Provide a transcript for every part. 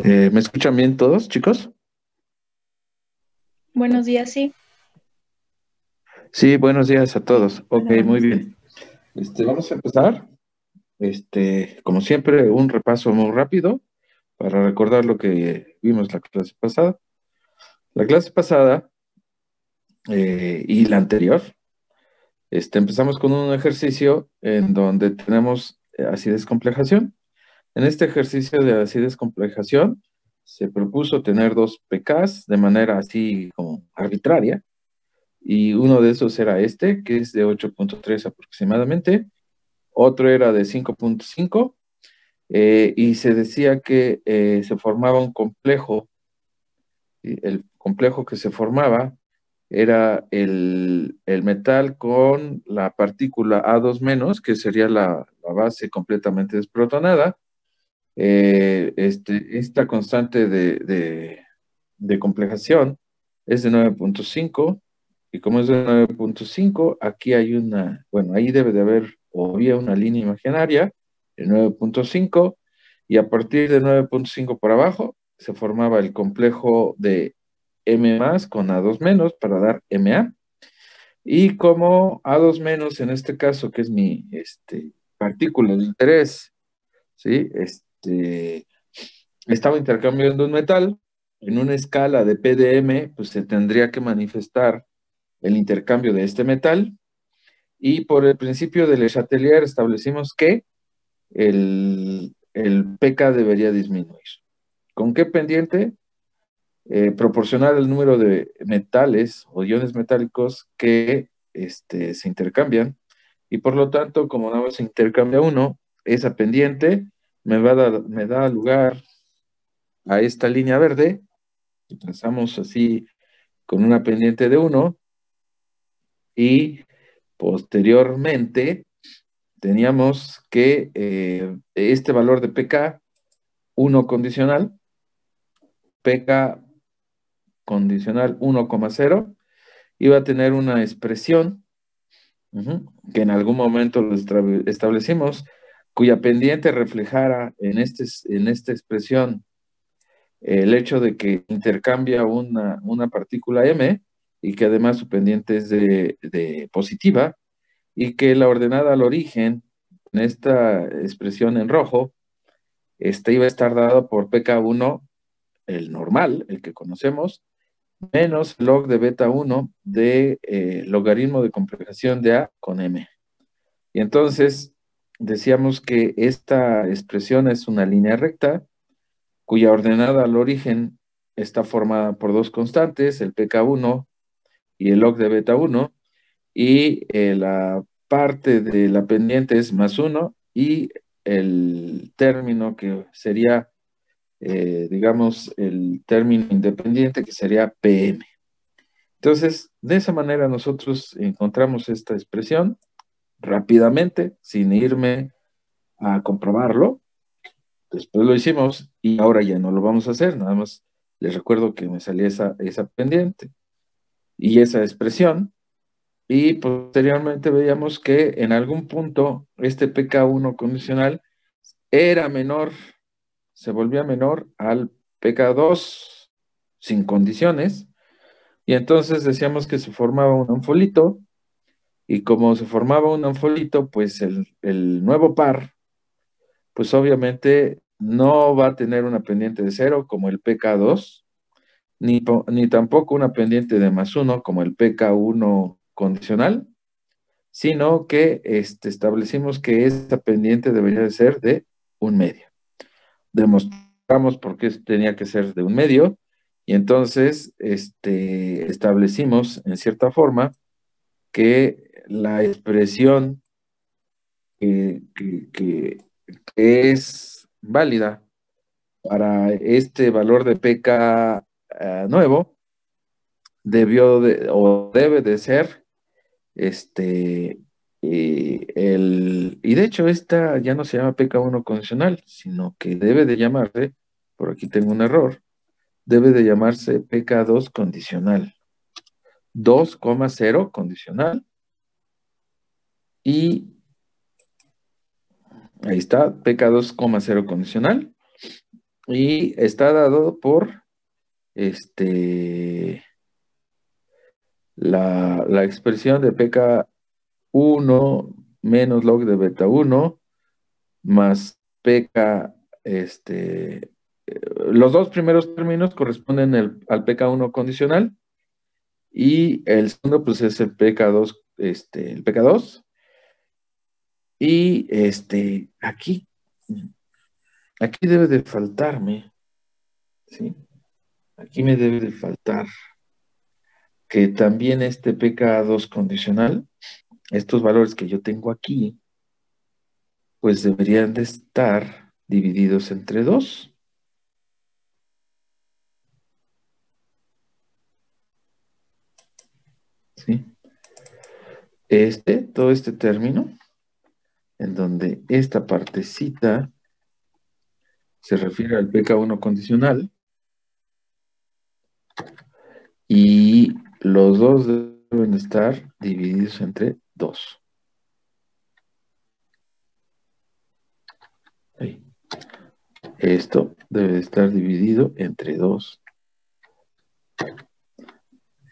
¿Me escuchan bien todos, chicos? Buenos días, sí. Sí, buenos días a Sí. todos. Ok, Hola, muy buenos días. bien. Vamos a empezar. Como siempre, un repaso muy rápido para recordar lo que vimos la clase pasada. La clase pasada y la anterior, empezamos con un ejercicio en donde tenemos acidez complejación. En este ejercicio de acidez complejación se propuso tener dos pKs de manera así como arbitraria. Y uno de esos era este, que es de 8.3 aproximadamente. Otro era de 5.5, y se decía que se formaba un complejo. Y el complejo que se formaba era el metal con la partícula A2 menos, que sería la base completamente desprotonada. Esta constante de complejación es de 9.5, y como es de 9.5, aquí hay bueno, ahí debe de haber o había una línea imaginaria de 9.5, y a partir de 9.5 por abajo se formaba el complejo de M más con A2 menos para dar MA, y como A2 menos en este caso, que es mi partícula de interés, ¿sí? Estaba intercambiando un metal en una escala de PDM, pues se tendría que manifestar el intercambio de este metal, y por el principio de Le Chatelier establecimos que el pK debería disminuir. ¿Con qué pendiente? Proporcionar el número de metales o iones metálicos que se intercambian, y por lo tanto, como nada más se intercambia uno, esa pendiente me da lugar a esta línea verde, y trazamos así con una pendiente de uno, y posteriormente teníamos que este valor de pK, uno condicional, pK condicional 1,0, iba a tener una expresión, que en algún momento lo establecimos, cuya pendiente reflejara en esta expresión el hecho de que intercambia una partícula M, y que además su pendiente es de positiva, y que la ordenada al origen, en esta expresión en rojo, iba a estar dado por pK1, el normal, el que conocemos, menos log de beta 1 de logaritmo de complejación de A con M. Y entonces decíamos que esta expresión es una línea recta cuya ordenada al origen está formada por dos constantes, el pK1 y el log de beta 1, y la parte de la pendiente es más 1, y el término que sería, digamos, el término independiente, que sería PM. Entonces, de esa manera nosotros encontramos esta expresión rápidamente, sin irme a comprobarlo. Después lo hicimos y ahora ya no lo vamos a hacer, nada más les recuerdo que me salía esa pendiente y esa expresión, y posteriormente veíamos que en algún punto este pK1 condicional era menor, se volvía menor al pK2 sin condiciones, y entonces decíamos que se formaba un anfolito, y como se formaba un anfolito, pues el nuevo par, pues obviamente no va a tener una pendiente de cero como el pK2, ni tampoco una pendiente de más uno como el pK1 condicional, sino que establecimos que esa pendiente debería de ser de un medio. Demostramos por qué tenía que ser de un medio, y entonces establecimos en cierta forma que la expresión que, que- que- que es válida para este valor de pK nuevo debió de, o debe de ser y de hecho esta ya no se llama pK1 condicional, sino que debe de llamarse, por aquí tengo un error, debe de llamarse pK2 condicional, 2,0 condicional, y ahí está, pK2,0 condicional. y está dado por este, la expresión de pk1 menos log de beta 1 más pk, los dos primeros términos corresponden al pk1 condicional y el segundo pues es el pk2, el pk2 y aquí debe de faltarme, ¿sí? Aquí me debe de faltar que también este pk2 condicional, estos valores que yo tengo aquí, pues deberían de estar divididos entre 2, ¿sí? Todo este término, en donde esta partecita se refiere al pk1 condicional y los dos deben estar divididos entre 2. Ahí. Esto debe de estar dividido entre 2.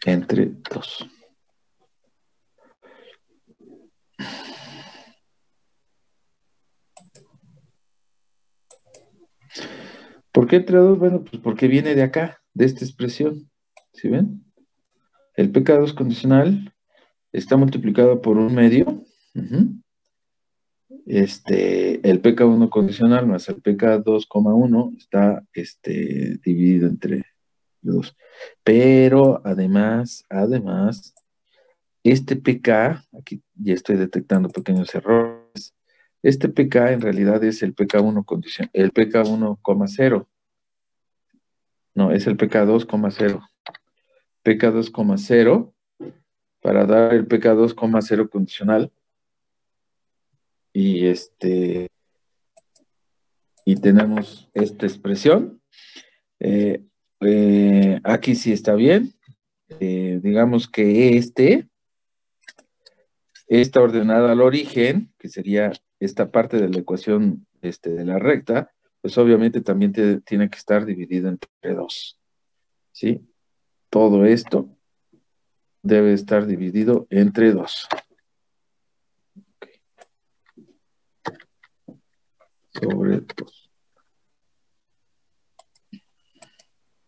Entre 2. ¿Por qué entre 2? Bueno, pues porque viene de acá, de esta expresión. ¿Sí ven? El pk2 condicional está multiplicado por un medio. Uh-huh. El pk1 condicional más el pk2,1 está dividido entre 2. Pero además, este pk, aquí ya estoy detectando pequeños errores, este pk en realidad es el pk1 condicional, el pk1,0. No, es el pk2,0. pk2,0 para dar el pk2,0 condicional y y tenemos esta expresión. Aquí sí está bien. Digamos que esta ordenada al origen, que sería esta parte de la ecuación de la recta, pues obviamente también tiene que estar dividido entre 2. ¿Sí? Todo esto debe estar dividido entre 2. Okay. Sobre 2.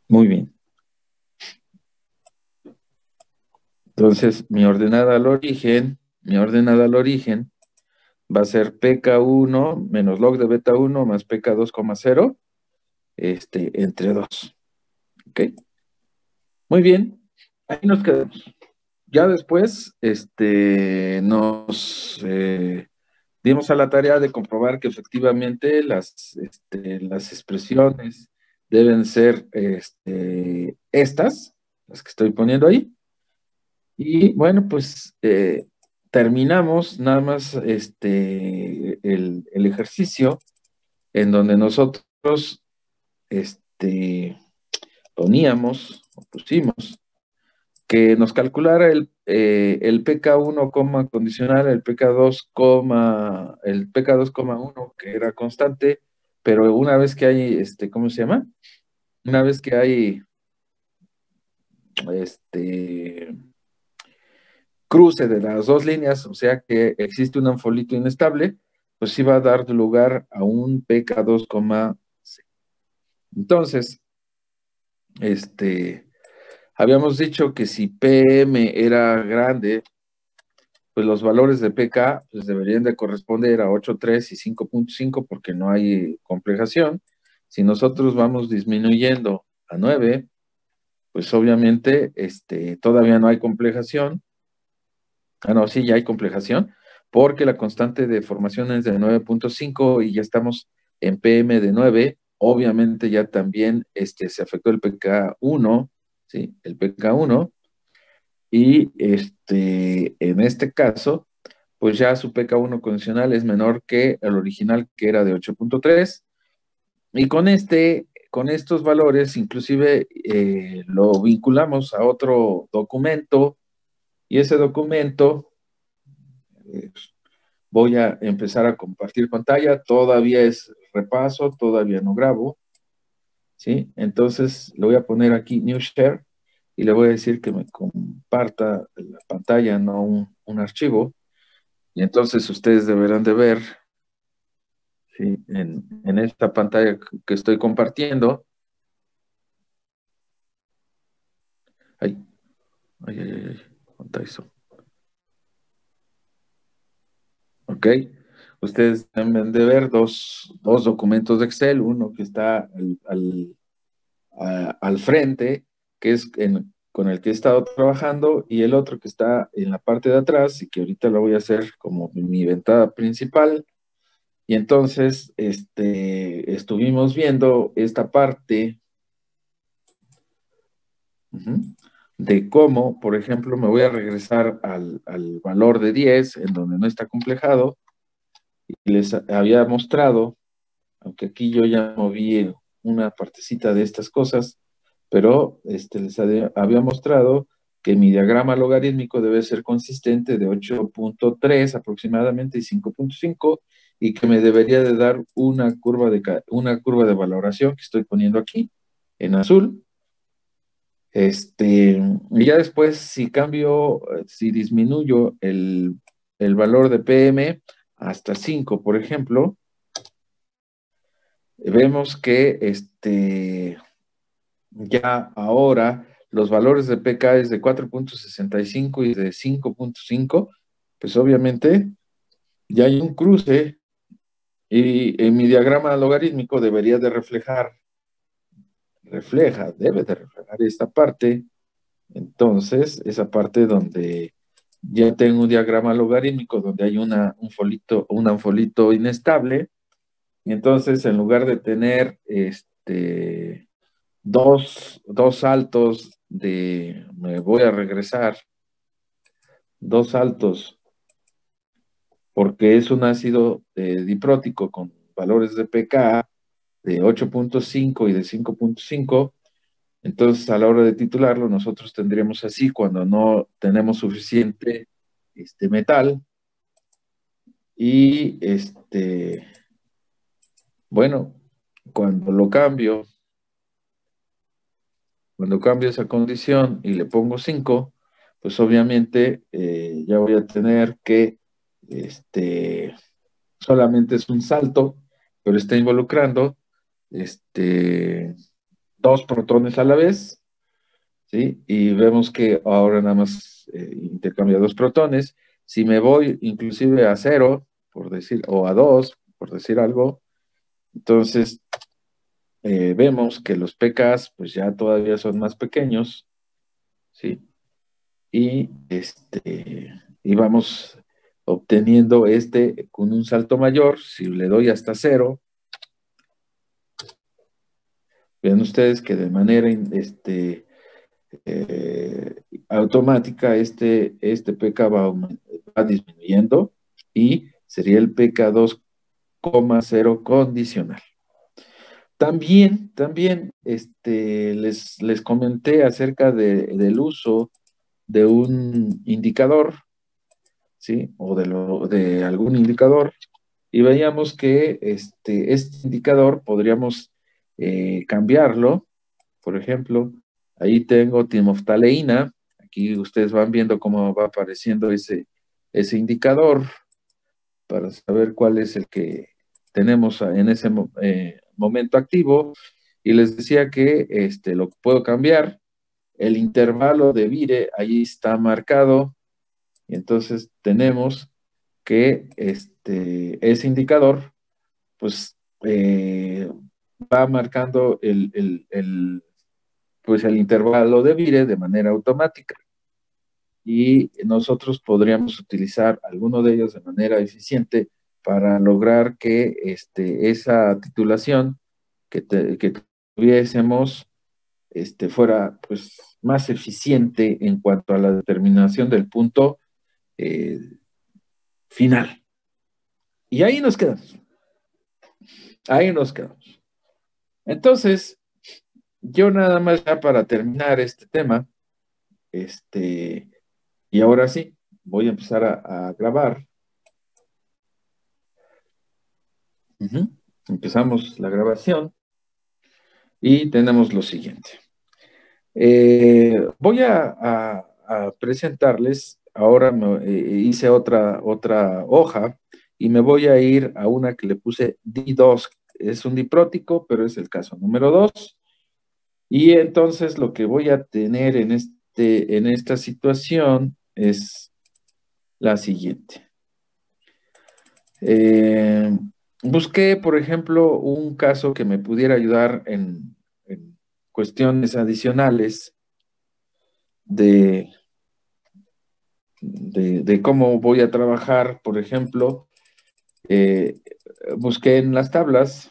Muy bien. Entonces, mi ordenada al origen va a ser pk1 menos log de beta 1 más pk2,0 entre 2. ¿Ok? Muy bien. Ahí nos quedamos. Ya después nos dimos a la tarea de comprobar que efectivamente las expresiones deben ser estas, las que estoy poniendo ahí. Y bueno, pues terminamos nada más el ejercicio en donde nosotros poníamos o pusimos que nos calculara el pk1, condicional, el pk2, el pk2,1 que era constante, pero una vez que hay, ¿cómo se llama? Una vez que hay cruce de las dos líneas, o sea que existe un anfolito inestable, pues sí va a dar lugar a un pk2, entonces, habíamos dicho que si PM era grande, pues los valores de pK pues deberían de corresponder a 8.3 y 5.5 porque no hay complejación. Si nosotros vamos disminuyendo a 9, pues obviamente todavía no hay complejación. Ah, no, sí, ya hay complejación, porque la constante de formación es de 9.5 y ya estamos en PM de 9. Obviamente ya también se afectó el pK1, ¿sí? El pK1. Y en este caso, pues ya su pK1 condicional es menor que el original, que era de 8.3. Y con estos valores, inclusive lo vinculamos a otro documento, y ese documento, eh, voy a empezar a compartir pantalla, todavía es repaso, todavía no grabo, ¿sí? Entonces le voy a poner aquí New Share y le voy a decir que me comparta la pantalla, no un archivo. Y entonces ustedes deberán de ver, ¿sí? En esta pantalla que estoy compartiendo. Ay, ay, ay, ay, ay, ¿dónde está eso? Ok. Ustedes deben de ver dos documentos de Excel, uno que está al frente, que es con el que he estado trabajando, y el otro que está en la parte de atrás y que ahorita lo voy a hacer como mi ventana principal. Y entonces, estuvimos viendo esta parte, ujú, de cómo, por ejemplo, me voy a regresar al valor de 10 en donde no está complejado, y les había mostrado, aunque aquí yo ya moví una partecita de estas cosas, pero les había mostrado que mi diagrama logarítmico debe ser consistente de 8.3 aproximadamente y 5.5 y que me debería de dar una curva de valoración que estoy poniendo aquí en azul. Y ya después, si cambio, si disminuyo el valor de PM hasta 5, por ejemplo, vemos que ya ahora los valores de PK es de 4.65 y de 5.5, pues obviamente ya hay un cruce y en mi diagrama logarítmico debería de debe de reflejar esta parte. Entonces, esa parte donde ya tengo un diagrama logarítmico donde hay un folito inestable, y entonces en lugar de tener dos saltos me voy a regresar, dos saltos, porque es un ácido diprótico con valores de pK de 8.5 y de 5.5. Entonces, a la hora de titularlo, nosotros tendríamos así cuando no tenemos suficiente metal. Y bueno, cuando lo cambio, cuando cambio esa condición y le pongo 5, pues obviamente ya voy a tener que solamente es un salto, pero está involucrando este, dos protones a la vez, ¿sí? Y vemos que ahora nada más intercambia dos protones. Si me voy inclusive a 0, por decir, o a 2, por decir algo, entonces vemos que los pKs pues ya todavía son más pequeños, ¿sí? Y, y vamos obteniendo con un salto mayor. Si le doy hasta 0, ven ustedes que de manera automática este pK va disminuyendo y sería el pK 2,0 condicional. También les comenté acerca del uso de un indicador, ¿sí? O de algún indicador, y veíamos que este indicador podríamos cambiarlo. Por ejemplo, ahí tengo timoftaleína. Aquí ustedes van viendo cómo va apareciendo ese indicador para saber cuál es el que tenemos en ese momento activo. Y les decía que lo puedo cambiar. El intervalo de Vire ahí está marcado. Y entonces tenemos que ese indicador, pues, va marcando pues, el intervalo de Vire de manera automática. Y nosotros podríamos utilizar alguno de ellos de manera eficiente para lograr que esa titulación que tuviésemos fuera pues, más eficiente en cuanto a la determinación del punto eh, final. Y ahí nos quedamos. Ahí nos quedamos. Entonces, yo nada más ya para terminar este tema, y ahora sí, voy a empezar a grabar. Empezamos la grabación Y tenemos lo siguiente. Voy a presentarles, ahora hice otra hoja y me voy a ir a una que le puse D2. Es un diprótico, pero es el caso número 2. Y entonces lo que voy a tener en esta situación es la siguiente. Eh, Busqué, por ejemplo, un caso que me pudiera ayudar en cuestiones adicionales de, de cómo voy a trabajar. Por ejemplo, eh, busqué en las tablas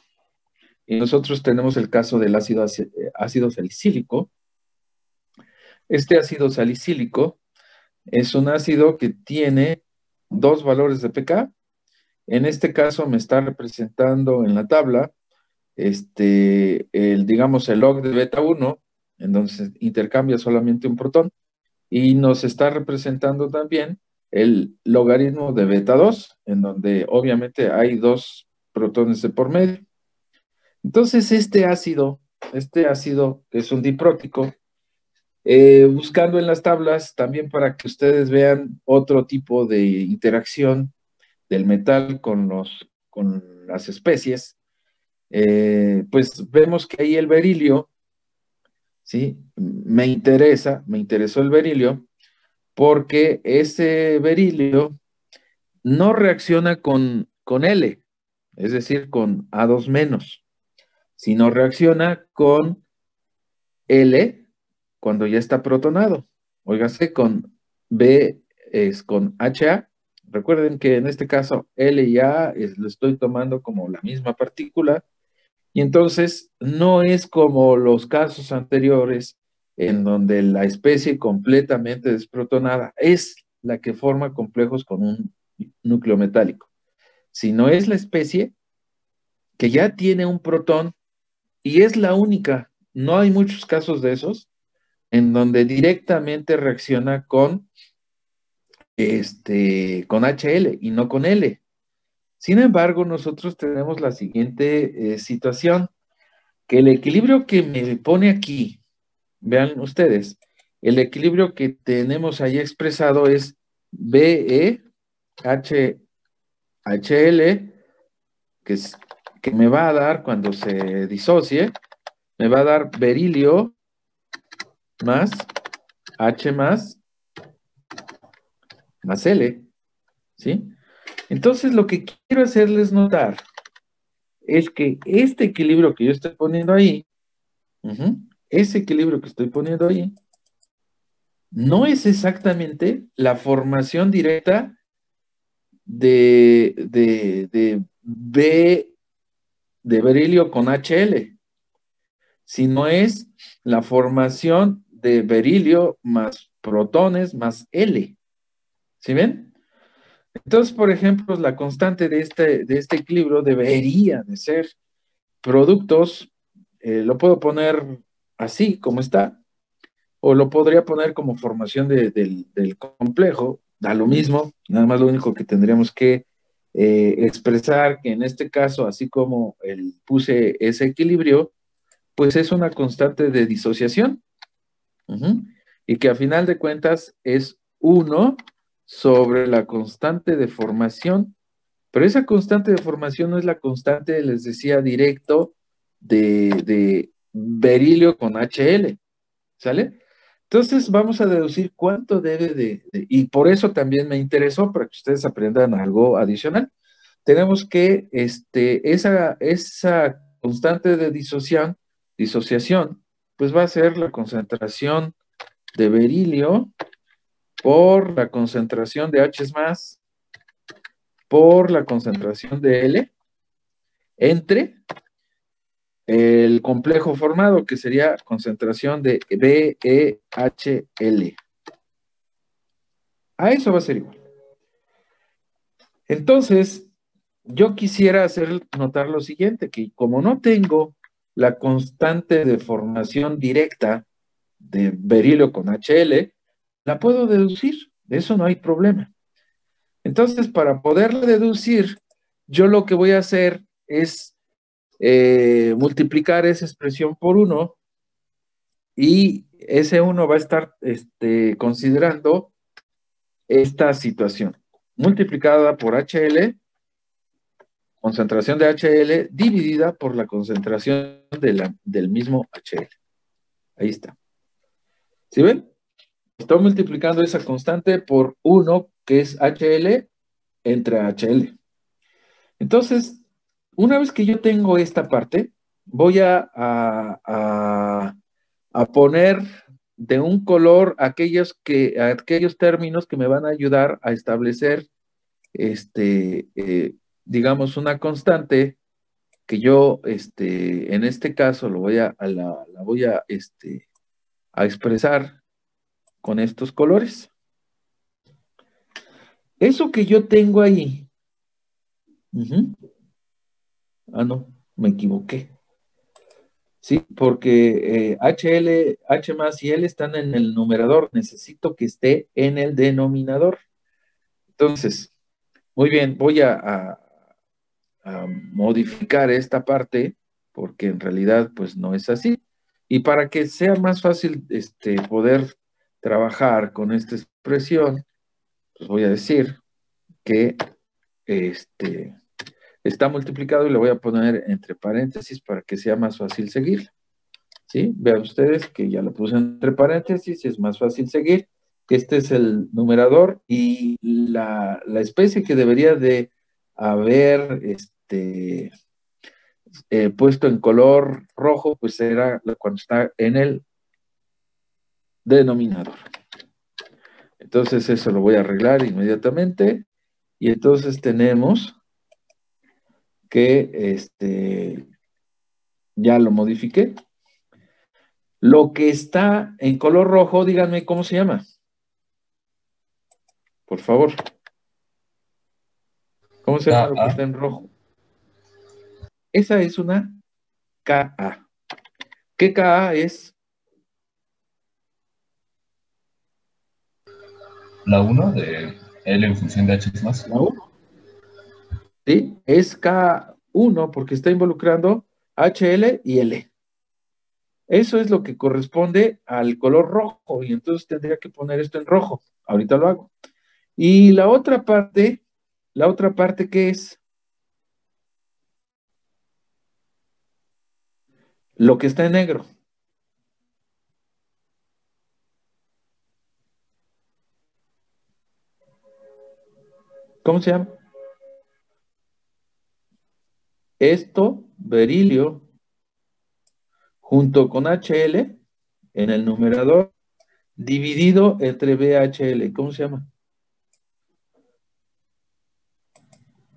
y nosotros tenemos el caso del ácido salicílico. Este ácido salicílico es un ácido que tiene dos valores de pK. En este caso me está representando en la tabla digamos, el log de beta 1, en donde se intercambia solamente un protón, y nos está representando también el logaritmo de beta 2, en donde obviamente hay dos protones de por medio. Entonces, este ácido que es un diprótico, buscando en las tablas también para que ustedes vean otro tipo de interacción del metal con las especies, pues vemos que ahí el berilio, ¿sí? Me interesó el berilio porque ese berilio no reacciona con L, es decir, con A2 menos, sino reacciona con L cuando ya está protonado. Óigase, con B es con HA. Recuerden que en este caso L y A lo estoy tomando como la misma partícula. Y entonces no es como los casos anteriores en donde la especie completamente desprotonada es la que forma complejos con un núcleo metálico, sino es la especie que ya tiene un protón y es la única. No hay muchos casos de esos en donde directamente reacciona con HL y no con L. Sin embargo, nosotros tenemos la siguiente situación, que el equilibrio que me pone aquí, vean ustedes, el equilibrio que tenemos ahí expresado es BeHHL, que me va a dar cuando se disocie, me va a dar berilio más H más L, ¿sí? Entonces lo que quiero hacerles notar es que este equilibrio que yo estoy poniendo ahí, ese equilibrio que estoy poniendo ahí, no es exactamente la formación directa de B de berilio con HL, sino es la formación de berilio más protones más L. ¿Sí ven? Entonces, por ejemplo, la constante de este equilibrio debería de ser productos, lo puedo poner así como está, o lo podría poner como formación del complejo, da lo mismo, nada más lo único que tendríamos que expresar que en este caso, así como puse ese equilibrio, pues es una constante de disociación, y que a final de cuentas es 1 sobre la constante de formación, pero esa constante de formación no es la constante, les decía, directo de berilio con HL, ¿sale? Entonces vamos a deducir cuánto debe y por eso también me interesó, para que ustedes aprendan algo adicional. Tenemos que esa constante de disociación, pues va a ser la concentración de berilio por la concentración de H más por la concentración de L entre el complejo formado, que sería concentración de BeHL. A eso va a ser igual. Entonces, yo quisiera hacer notar lo siguiente, que como no tengo la constante de formación directa de berilio con HL, la puedo deducir, de eso no hay problema. Entonces, para poderla deducir, yo lo que voy a hacer es multiplicar esa expresión por 1 y ese 1 va a estar considerando esta situación multiplicada por HL, concentración de HL dividida por la concentración del mismo HL. Ahí está. ¿Sí ven? Estoy multiplicando esa constante por 1, que es HL, entre HL. Entonces, una vez que yo tengo esta parte, voy a poner de un color aquellos términos que me van a ayudar a establecer, digamos, una constante que yo, en este caso, la voy a expresar con estos colores. Eso que yo tengo ahí, no, me equivoqué. Sí, porque H más y L están en el numerador. Necesito que esté en el denominador. Entonces, muy bien, voy a modificar esta parte porque en realidad pues no es así. Y para que sea más fácil poder trabajar con esta expresión, pues voy a decir que está multiplicado y le voy a poner entre paréntesis para que sea más fácil seguir. ¿Sí? Vean ustedes que ya lo puse entre paréntesis y es más fácil seguir. Este es el numerador y la especie que debería de haber puesto en color rojo, pues será cuando está en el denominador. Entonces eso lo voy a arreglar inmediatamente y entonces tenemos que ya lo modifiqué. Lo que está en color rojo, díganme cómo se llama. Por favor. ¿Cómo se llama lo que está en rojo? Esa es una KA. ¿Qué KA es? La 1 de L en función de H más. La 1. ¿Sí? Es K1 porque está involucrando HL y L. Eso es lo que corresponde al color rojo y entonces tendría que poner esto en rojo. Ahorita lo hago. Y la otra parte, ¿qué es? Lo que está en negro. ¿Cómo se llama? Esto, berilio, junto con HL en el numerador, dividido entre BHL. ¿Cómo se llama?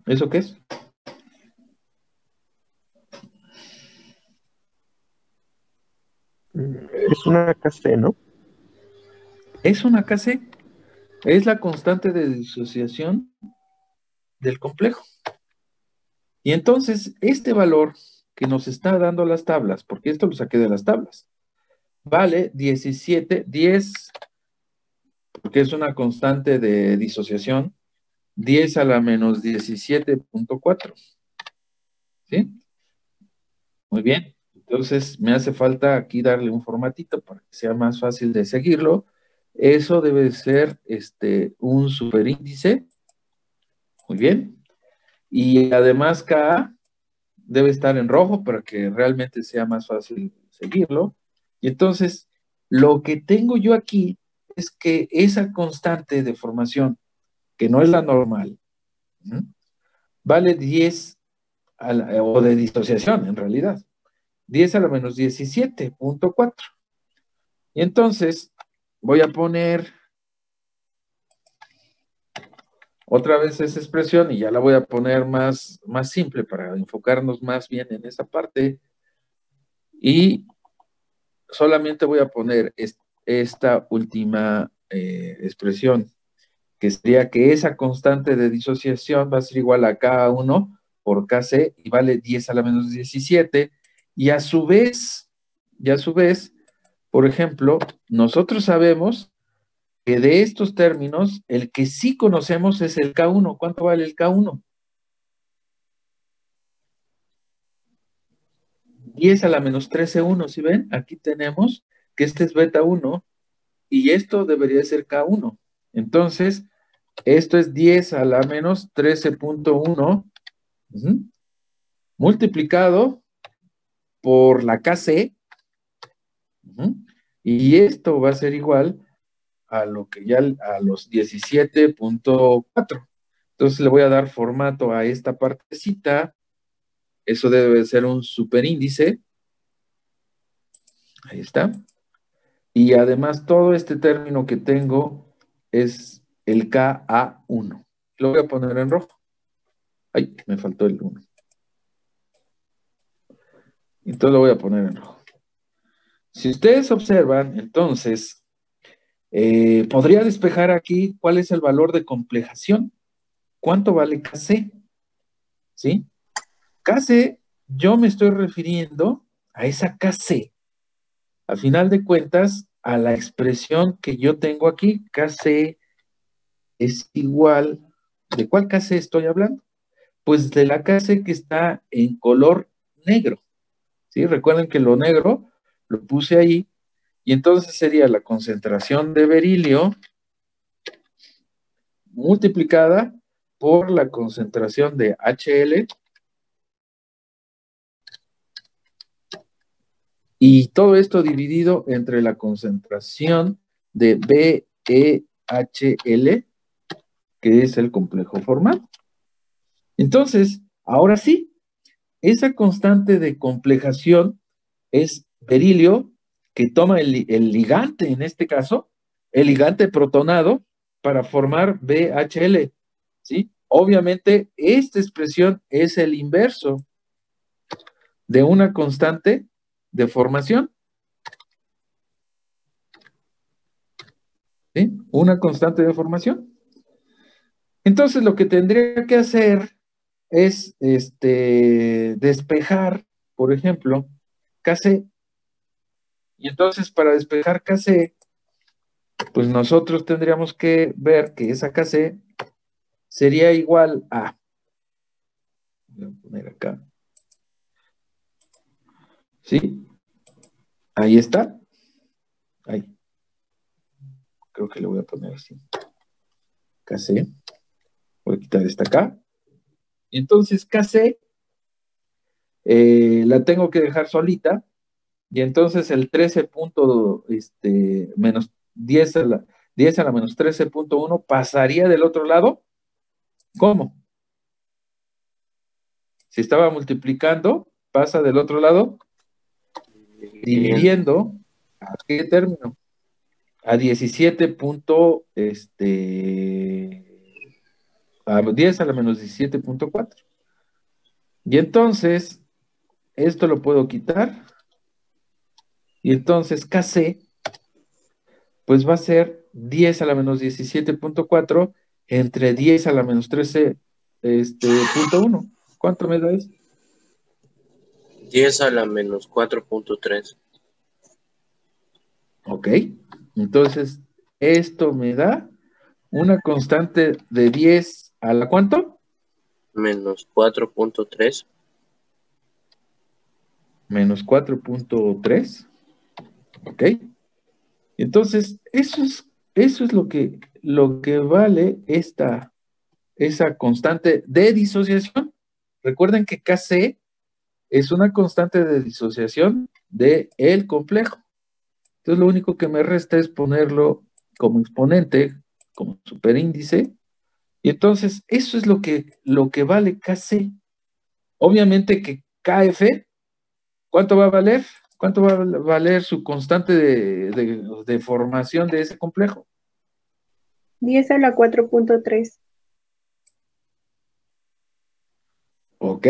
¿Eso qué es? Es una KC, ¿no? Es una KC. Es la constante de disociación del complejo. Y entonces, este valor que nos está dando las tablas, porque esto lo saqué de las tablas, vale 10, porque es una constante de disociación, 10 a la menos 17.4. ¿Sí? Muy bien. Entonces, me hace falta aquí darle un formatito para que sea más fácil de seguirlo. Eso debe ser un superíndice. Muy bien. Y además, K debe estar en rojo para que realmente sea más fácil seguirlo. Y entonces, lo que tengo yo aquí es que esa constante de formación, que no es la normal, vale 10 o de disociación en realidad, 10 a la menos 17.4. Y entonces, voy a poner otra vez esa expresión y ya la voy a poner más simple para enfocarnos más bien en esa parte. Y solamente voy a poner esta última expresión, que sería que esa constante de disociación va a ser igual a K1 por KC y vale 10 a la menos 17. Y a su vez, por ejemplo, nosotros sabemos que de estos términos, el que sí conocemos es el K1. ¿Cuánto vale el K1? 10 a la menos 13,1, ¿sí ven? Aquí tenemos que este es beta 1 y esto debería ser K1. Entonces, esto es 10 a la menos 13.1 multiplicado por la KC, y esto va a ser igual a lo que ya a los 17.4. Entonces le voy a dar formato a esta partecita. Eso debe ser un superíndice. Ahí está. Y además todo este término que tengo es el KA1. Lo voy a poner en rojo. Ay, me faltó el 1. Entonces lo voy a poner en rojo. Si ustedes observan, entonces, podría despejar aquí cuál es el valor de complejación. ¿Cuánto vale KC? ¿Sí? KC, yo me estoy refiriendo a esa KC. Al final de cuentas, a la expresión que yo tengo aquí, KC es igual, ¿de cuál KC estoy hablando? Pues de la KC que está en color negro, ¿sí? Recuerden que lo negro lo puse ahí, y entonces sería la concentración de berilio multiplicada por la concentración de HL, y todo esto dividido entre la concentración de BeHL, que es el complejo formado. Entonces, ahora sí, esa constante de complejación es berilio, que toma el ligante, en este caso, el ligante protonado, para formar BHL, ¿sí? Obviamente, esta expresión es el inverso de una constante de formación, ¿sí? Una constante de formación. Entonces, lo que tendría que hacer es despejar, por ejemplo, KC. Y entonces, para despejar KC, pues nosotros tendríamos que ver que esa KC sería igual a, voy a poner acá, ¿sí? Ahí está. Ahí. Creo que le voy a poner así. KC. Voy a quitar esta acá. Y entonces KC la tengo que dejar solita. Y entonces el 13 menos 10 a la menos 13.1 pasaría del otro lado. ¿Cómo? Si estaba multiplicando, pasa del otro lado dividiendo ¿a qué término? A 17. A 10 a la menos 17.4. Y entonces, esto lo puedo quitar. Y entonces KC, pues va a ser 10 a la menos 17.4 entre 10 a la menos 13.1. ¿Cuánto me da eso? 10 a la menos 4.3. Ok. Entonces, esto me da una constante de 10 a la ¿cuánto? Menos 4.3. Menos 4.3. Ok. Entonces, eso es lo que vale esa constante de disociación. Recuerden que KC es una constante de disociación del complejo. Entonces, lo único que me resta es ponerlo como exponente, como superíndice. Y entonces, eso es lo que vale KC. Obviamente que KF, ¿cuánto va a valer? ¿Cuánto va a valer su constante de formación de ese complejo? 10 a la 4.3. Ok.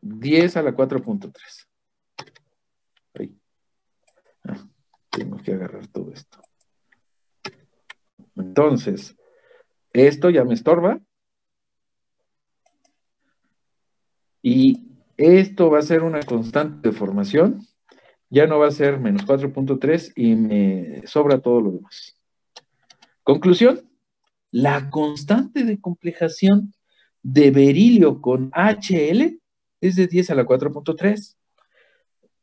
10 a la 4.3. Ahí. Tengo que agarrar todo esto. Entonces, esto ya me estorba. Y esto va a ser una constante de formación. Ya no va a ser menos 4.3 y me sobra todo lo demás. Conclusión. La constante de complejación de berilio con HL es de 10 a la 4.3.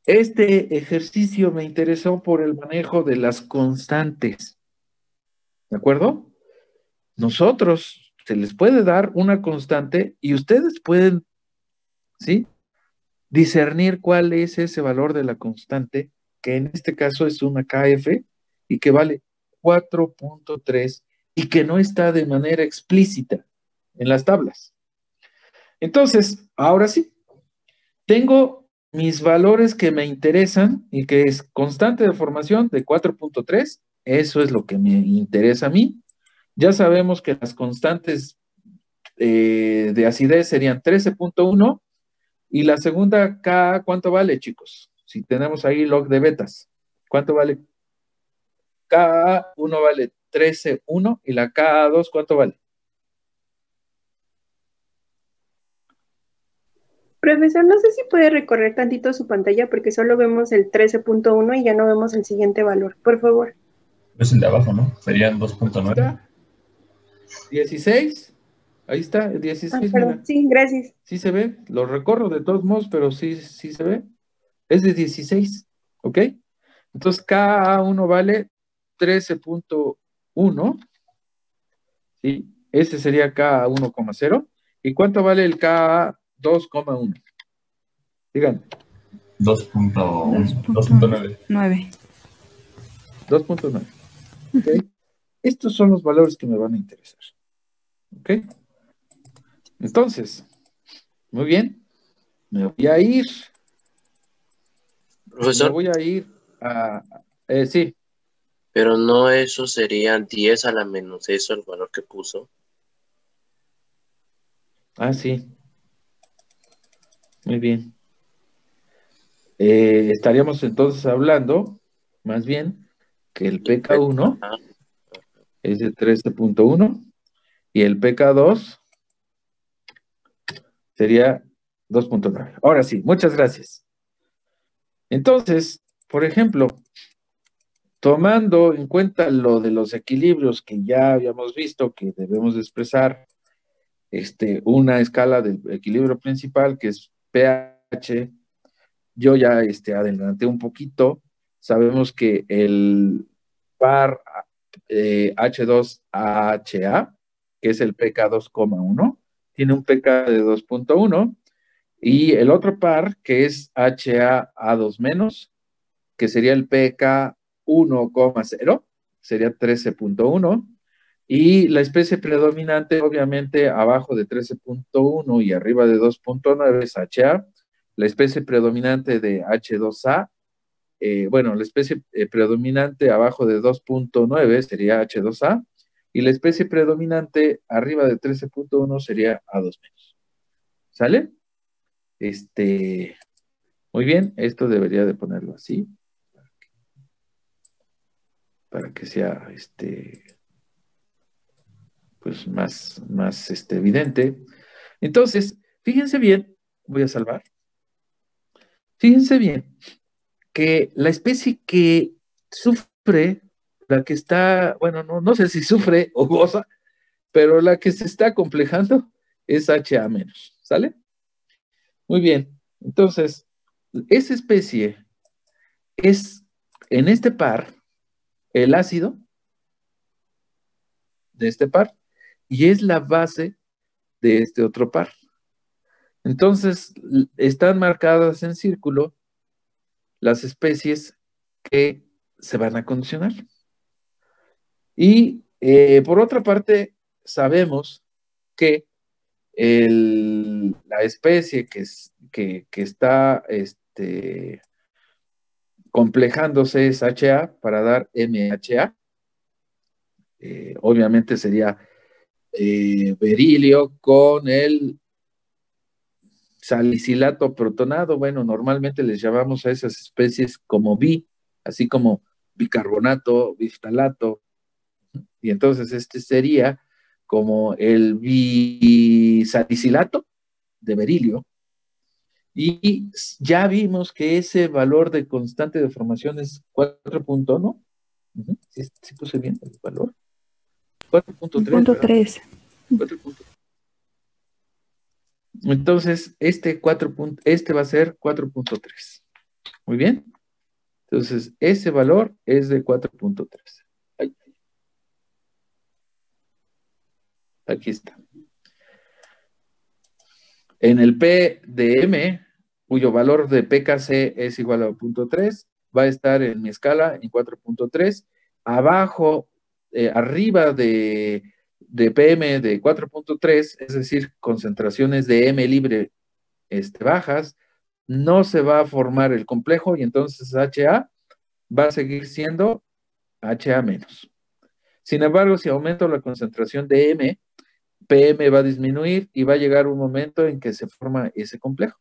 Este ejercicio me interesó por el manejo de las constantes. ¿De acuerdo? Nosotros se les puede dar una constante y ustedes pueden, ¿sí?, discernir cuál es ese valor de la constante, que en este caso es una KF y que vale 4.3 y que no está de manera explícita en las tablas. Entonces, ahora sí, tengo mis valores que me interesan y que es constante de formación de 4.3, eso es lo que me interesa a mí. Ya sabemos que las constantes de acidez serían 13.1 y la segunda K, ¿cuánto vale, chicos? Si tenemos ahí log de betas, ¿cuánto vale? K1 vale 13.1 y la K2, ¿cuánto vale? Profesor, no sé si puede recorrer tantito su pantalla porque solo vemos el 13.1 y ya no vemos el siguiente valor, por favor. Es el de abajo, ¿no? Serían 2.9. ¿Está? 16. Ahí está, el Ah, 16, perdón, mira. sí, gracias. Sí se ve, lo recorro de todos modos, pero sí se ve. Es de 16, ¿ok? Entonces K1 vale 13.1, ¿sí? Ese sería K1,0. ¿Y cuánto vale el K2,1? Digan. 2.9. 9. 2.9. ¿Ok? Estos son los valores que me van a interesar. ¿Ok? Entonces, muy bien. Me voy a ir. Me Profesor, voy a ir a... sí. pero no eso sería 10 a la menos eso, el valor que puso. Ah, sí. Muy bien. Estaríamos entonces hablando, más bien, que el Y el P- PK1 ajá. es de 13.1 y el PK2 sería 2.9. Ahora sí, muchas gracias. Entonces, por ejemplo, tomando en cuenta lo de los equilibrios que ya habíamos visto que debemos de expresar una escala del equilibrio principal que es pH, yo ya adelanté un poquito, sabemos que el par H2AHA, que es el pK 2,1, tiene un pK de 2.1, y el otro par, que es HAA2-, que sería el pK 1,0, sería 13.1, y la especie predominante, obviamente, abajo de 13.1 y arriba de 2.9 es HA. La especie predominante de H2A, bueno, la especie predominante abajo de 2.9 sería H2A, y la especie predominante arriba de 13.1 sería A2-. ¿Sale? Muy bien, esto debería de ponerlo así, para que sea, pues más evidente. Entonces, fíjense bien, voy a salvar. Fíjense bien que la especie que sufre, la que está, bueno, no sé si sufre o goza, pero la que se está complejando es HA-, ¿sale? Muy bien, entonces, esa especie es, en este par, el ácido de este par, y es la base de este otro par. Entonces, están marcadas en círculo las especies que se van a condicionar. Y por otra parte, sabemos que la especie que está complejándose es HA para dar MHA. Obviamente sería berilio con el salicilato protonado. Bueno, normalmente les llamamos a esas especies como así como bicarbonato, biftalato. Y entonces este sería como el bisalicilato de berilio. Y ya vimos que ese valor de constante de formación es 4.1. ¿Sí puse bien el valor? 4.3, Punto ¿verdad? 3. 4.3. Entonces, este va a ser 4.3. Muy bien. Entonces, ese valor es de 4.3. Aquí está. En el P de M, cuyo valor de PKC es igual a 0.3, va a estar en mi escala en 4.3. Abajo, arriba de PM de 4.3, es decir, concentraciones de M libre bajas, no se va a formar el complejo y entonces HA va a seguir siendo HA menos. Sin embargo, si aumento la concentración de M, PM va a disminuir y va a llegar un momento en que se forma ese complejo.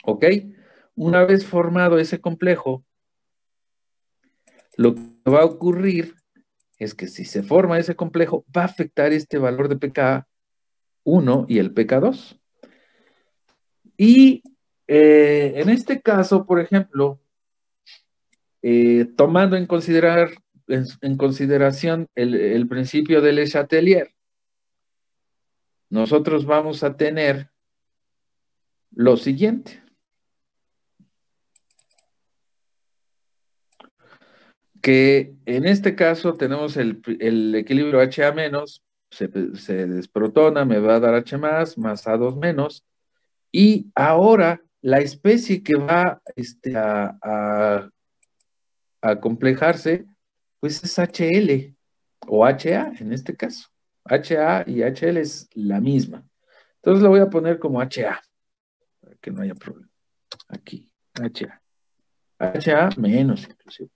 ¿Ok? Una vez formado ese complejo, lo que va a ocurrir es que si se forma ese complejo, va a afectar este valor de pK1 y el pK2. Y en este caso, por ejemplo, tomando en consideración el principio de Le Chatelier, nosotros vamos a tener lo siguiente. Que en este caso tenemos el equilibrio HA menos, se desprotona, me va a dar H más A2 menos, y ahora la especie que va a complejarse, pues es HL, o HA en este caso. HA y HL es la misma. Entonces lo voy a poner como HA, para que no haya problema. Aquí, HA. HA menos, inclusive.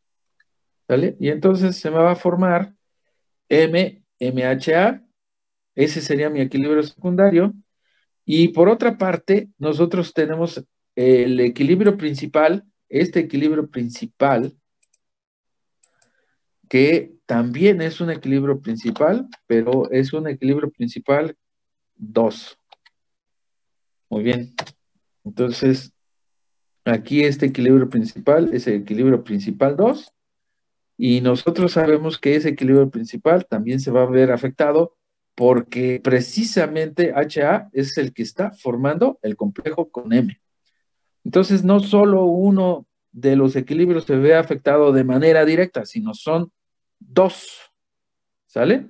¿Sale? Y entonces se me va a formar MHA, ese sería mi equilibrio secundario. Y por otra parte, nosotros tenemos el equilibrio principal, este equilibrio principal, que también es un equilibrio principal, pero es un equilibrio principal 2. Muy bien. Entonces, aquí este equilibrio principal es el equilibrio principal 2. Y nosotros sabemos que ese equilibrio principal también se va a ver afectado porque precisamente HA es el que está formando el complejo con M. Entonces, no solo uno de los equilibrios se ve afectado de manera directa, sino son dos. ¿Sale?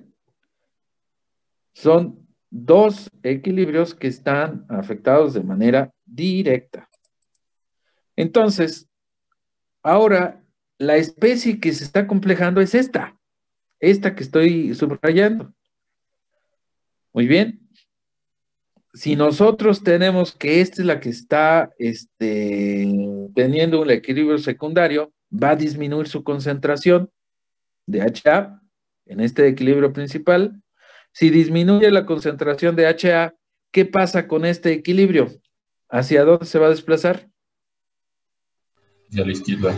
Son dos equilibrios que están afectados de manera directa. Entonces, ahora la especie que se está complejando es esta que estoy subrayando. Muy bien. Si nosotros tenemos que esta es la que está teniendo un equilibrio secundario, va a disminuir su concentración de HA en este equilibrio principal. Si disminuye la concentración de HA, ¿qué pasa con este equilibrio? ¿Hacia dónde se va a desplazar? Hacia la izquierda.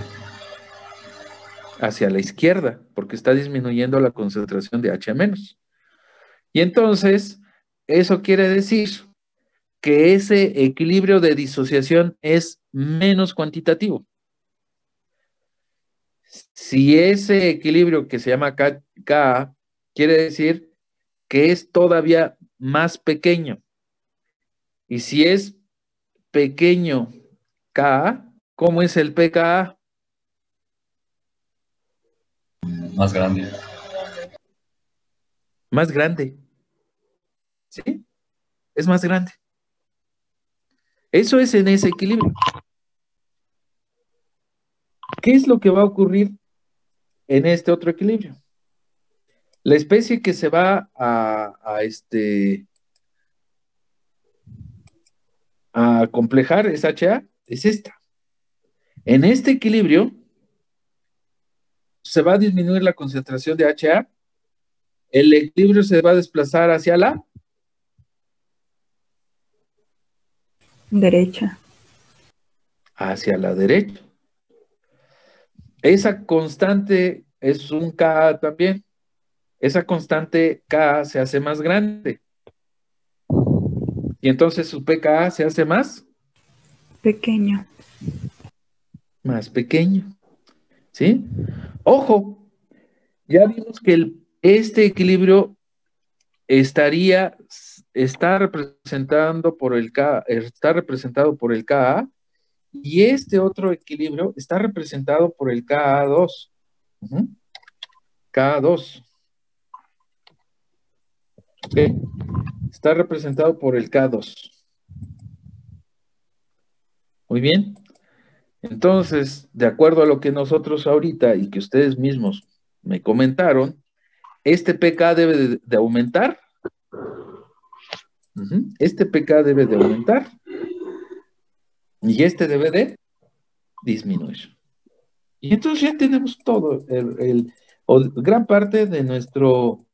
Hacia la izquierda, porque está disminuyendo la concentración de HA menos. Y entonces, eso quiere decir que ese equilibrio de disociación es menos cuantitativo. Si ese equilibrio que se llama Ka, quiere decir que es todavía más pequeño. Y si es pequeño Ka, ¿cómo es el pKa? Más grande. Más grande. ¿Sí? Es más grande. Eso es en ese equilibrio. ¿Qué es lo que va a ocurrir en este otro equilibrio? La especie que se va a complejar es HA, es esta. En este equilibrio se va a disminuir la concentración de HA, el equilibrio se va a desplazar hacia la derecha. Hacia la derecha. Esa constante es un Ka también. Esa constante Ka se hace más grande. Y entonces su pKa se hace más Pequeño. pequeño. ¿Sí? Ojo, ya vimos que este equilibrio está representado por el Ka Y este otro equilibrio está representado por el Ka2. Ujú. Ka2. ¿Ok? Está representado por el K2. Muy bien. Entonces, de acuerdo a lo que nosotros ahorita y que ustedes mismos me comentaron, este PK debe de aumentar. Este PK debe de aumentar. Y este debe de disminuir. Y entonces ya tenemos todo, o gran parte de nuestro...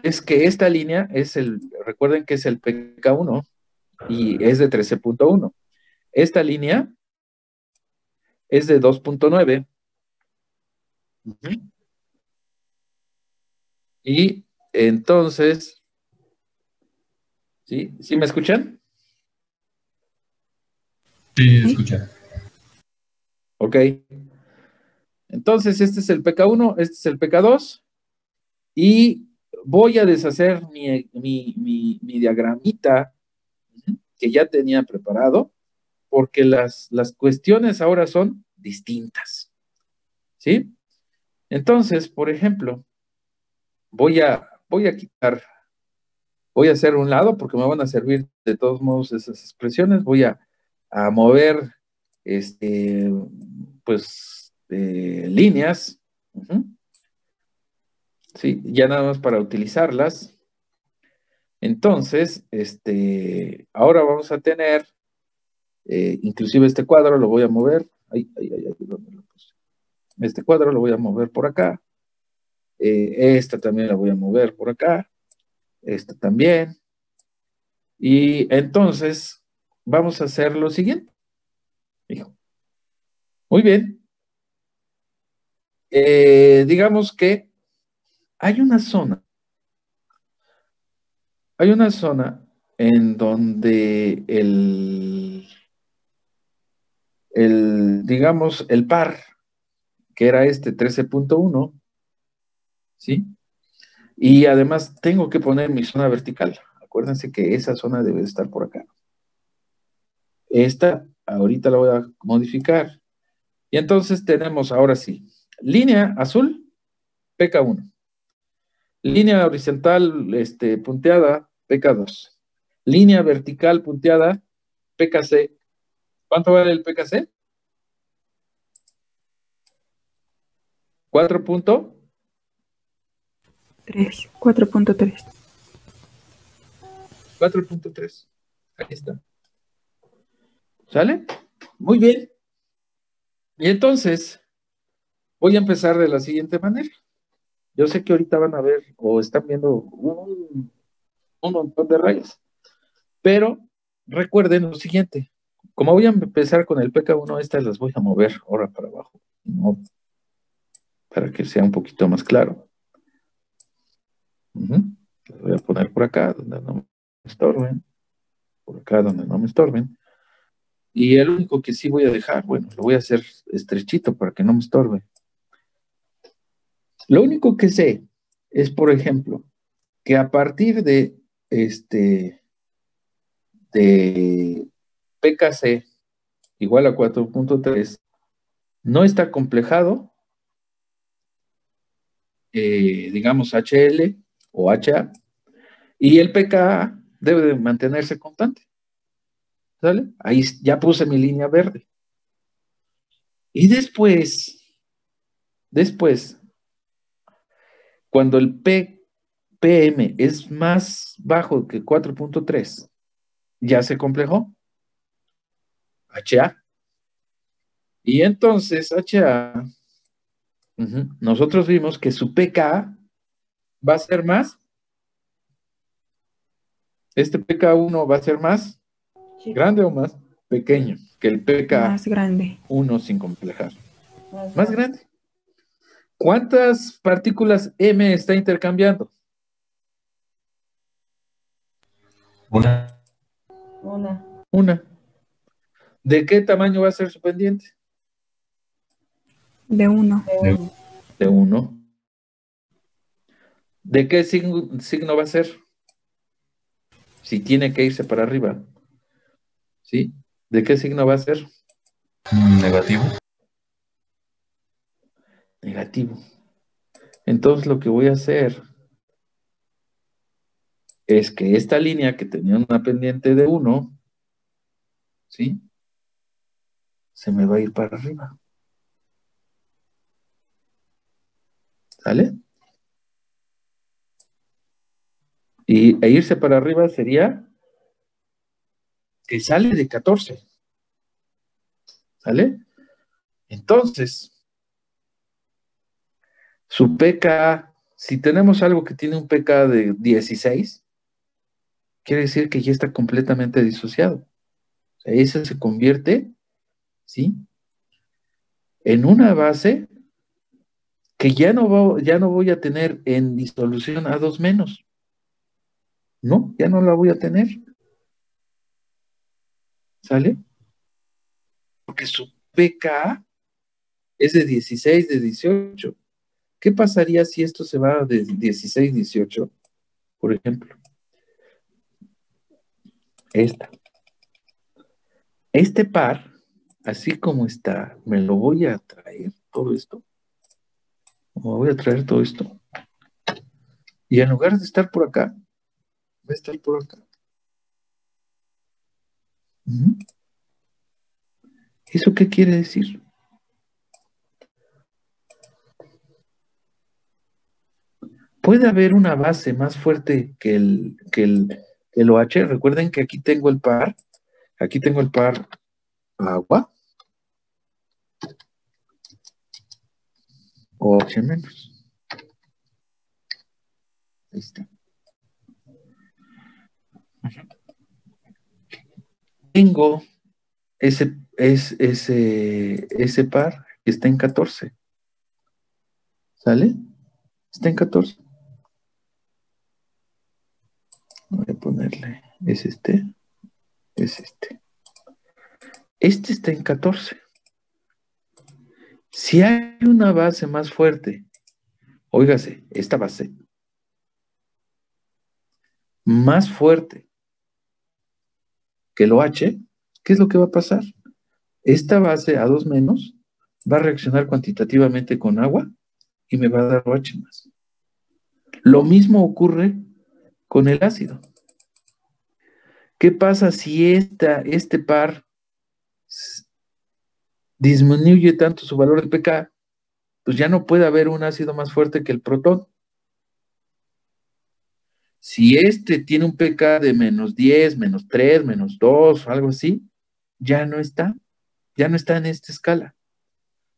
Es que esta línea es recuerden que es el PK1 y es de 13.1. Esta línea es de 2.9. Y entonces, ¿sí? ¿Sí me escuchan? Sí, escucha. Ok. Entonces, este es el PK1, este es el PK2, y voy a deshacer mi diagramita que ya tenía preparado, porque las cuestiones ahora son distintas, ¿sí? Entonces, por ejemplo, voy a hacer un lado, porque me van a servir de todos modos esas expresiones, voy a mover, pues, líneas, ¿sí? Ya nada más para utilizarlas. Entonces, ahora vamos a tener, inclusive este cuadro lo voy a mover, ¿dónde lo puse? Este cuadro lo voy a mover por acá, esta también la voy a mover por acá, esta también, y entonces vamos a hacer lo siguiente. Hijo. Muy bien. Digamos que hay una zona en donde digamos, el par, que era este 13.1, ¿sí? Y además tengo que poner mi zona vertical. Acuérdense que esa zona debe estar por acá. Esta, ahorita la voy a modificar. Y entonces tenemos, ahora sí, línea azul, PK1. Línea horizontal punteada, PK2. Línea vertical punteada, PKC. ¿Cuánto vale el PKC? 4.3. 4.3. 4.3. Ahí está. ¿Sale? Muy bien. Y entonces, voy a empezar de la siguiente manera. Yo sé que ahorita van a ver o están viendo un montón de rayas, pero recuerden lo siguiente. Como voy a empezar con el PK1, estas las voy a mover ahora para abajo, ¿no? Para que sea un poquito más claro. Las voy a poner por acá, donde no me estorben. Por acá, donde no me estorben. Y el único que sí voy a dejar, bueno, lo voy a hacer estrechito para que no me estorbe. Lo único que sé es, por ejemplo, que a partir de PKC igual a 4.3 no está complejado, digamos HL o HA, y el PKA debe de mantenerse constante. ¿Sale? Ahí ya puse mi línea verde. Y después, cuando el PM es más bajo que 4.3, ya se complejó. HA. Y entonces HA, nosotros vimos que su PK va a ser más, este PK1 va a ser más grande o más pequeño que el Más grande. PK1 sin complejar. Más grande. ¿Cuántas partículas M está intercambiando? Una. Una. ¿De qué tamaño va a ser su pendiente? De 1. De 1. ¿De qué signo va a ser? Si tiene que irse para arriba. ¿Sí? ¿De qué signo va a ser? Negativo. Negativo. Entonces lo que voy a hacer es que esta línea que tenía una pendiente de 1, ¿sí? Se me va a ir para arriba. ¿Sale? E irse para arriba sería que sale de 14. ¿Sale? Entonces, su pK, si tenemos algo que tiene un pK de 16, quiere decir que ya está completamente disociado. O sea, ese se convierte, ¿sí?, en una base que ya no voy a tener en disolución A2-. No, ya no la voy a tener. ¿Sale? Porque su pK es de 16, de 18. ¿Qué pasaría si esto se va de 16, 18? Por ejemplo, este par, así como está, me lo voy a traer todo esto. Me voy a traer todo esto. Y en lugar de estar por acá, va a estar por acá. ¿Eso qué quiere decir? Puede haber una base más fuerte que el OH. Recuerden que aquí tengo el par. Aquí tengo el par agua. OH menos. Ahí está. Tengo ese par que está en 14. ¿Sale? Está en 14. Voy a ponerle, es este. Este está en 14. Si hay una base más fuerte, óigase, esta base más fuerte que el OH, ¿qué es lo que va a pasar? Esta base A2- va a reaccionar cuantitativamente con agua y me va a dar OH más. Lo mismo ocurre con el ácido. ¿Qué pasa si este par disminuye tanto su valor de pK? Pues ya no puede haber un ácido más fuerte que el protón. Si este tiene un pK de -10, -3, -2, algo así, ya no está en esta escala.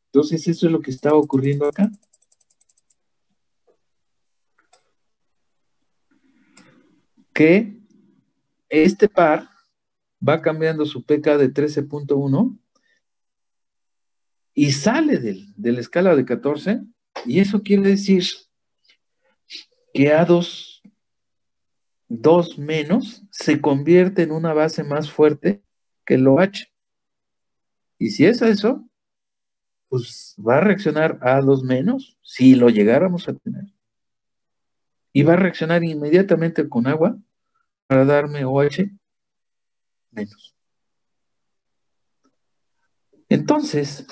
Entonces eso es lo que está ocurriendo acá. Que este par va cambiando su pK de 13.1 y sale de la escala de 14, y eso quiere decir que A2 menos se convierte en una base más fuerte que el OH. Y si es eso, pues va a reaccionar A2 menos, si lo llegáramos a tener. Y va a reaccionar inmediatamente con agua para darme OH menos. Entonces,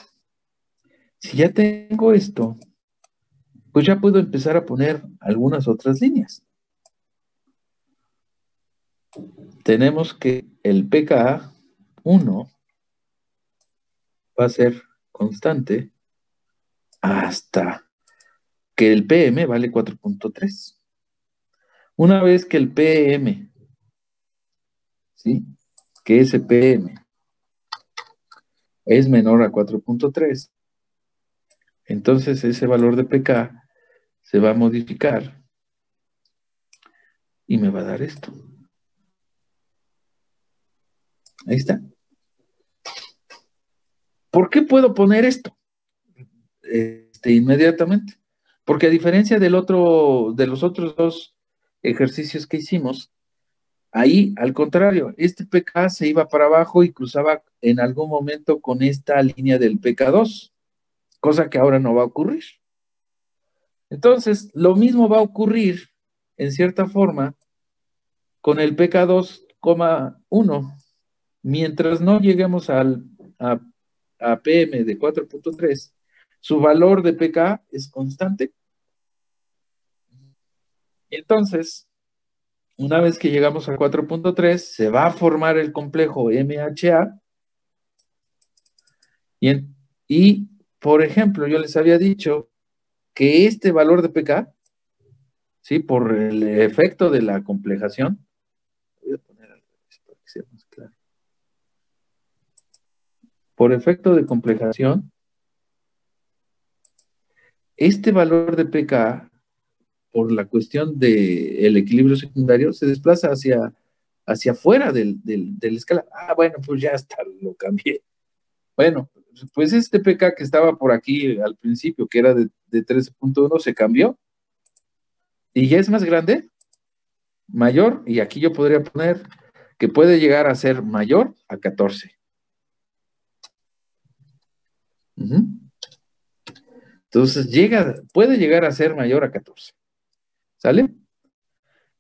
si ya tengo esto, pues ya puedo empezar a poner algunas otras líneas. Tenemos que el pKa 1 va a ser constante hasta que el PM vale 4.3. Una vez que el PM, ¿sí?, que ese PM es menor a 4.3, entonces ese valor de pK se va a modificar y me va a dar esto. Ahí está. ¿Por qué puedo poner esto inmediatamente? Porque a diferencia de los otros dos ejercicios que hicimos, Ahí, al contrario, este pK se iba para abajo y cruzaba en algún momento con esta línea del pK2, cosa que ahora no va a ocurrir. Entonces, lo mismo va a ocurrir, en cierta forma, con el pK2,1. Mientras no lleguemos a PM de 4.3, su valor de pK es constante. Y entonces, una vez que llegamos a 4.3, se va a formar el complejo MHA. Y, por ejemplo, yo les había dicho que este valor de pK, ¿sí? Por el efecto de la complejación, voy a poner algo para que sea más claro. Por efecto de complejación, este valor de pK, por la cuestión del equilibrio secundario, se desplaza hacia afuera de la escala. Ah, bueno, pues ya está, lo cambié. Bueno, pues este pK que estaba por aquí al principio, que era de 13.1, se cambió y ya es más grande, mayor, y aquí yo podría poner que puede llegar a ser mayor a 14. Entonces puede llegar a ser mayor a 14. ¿Sale?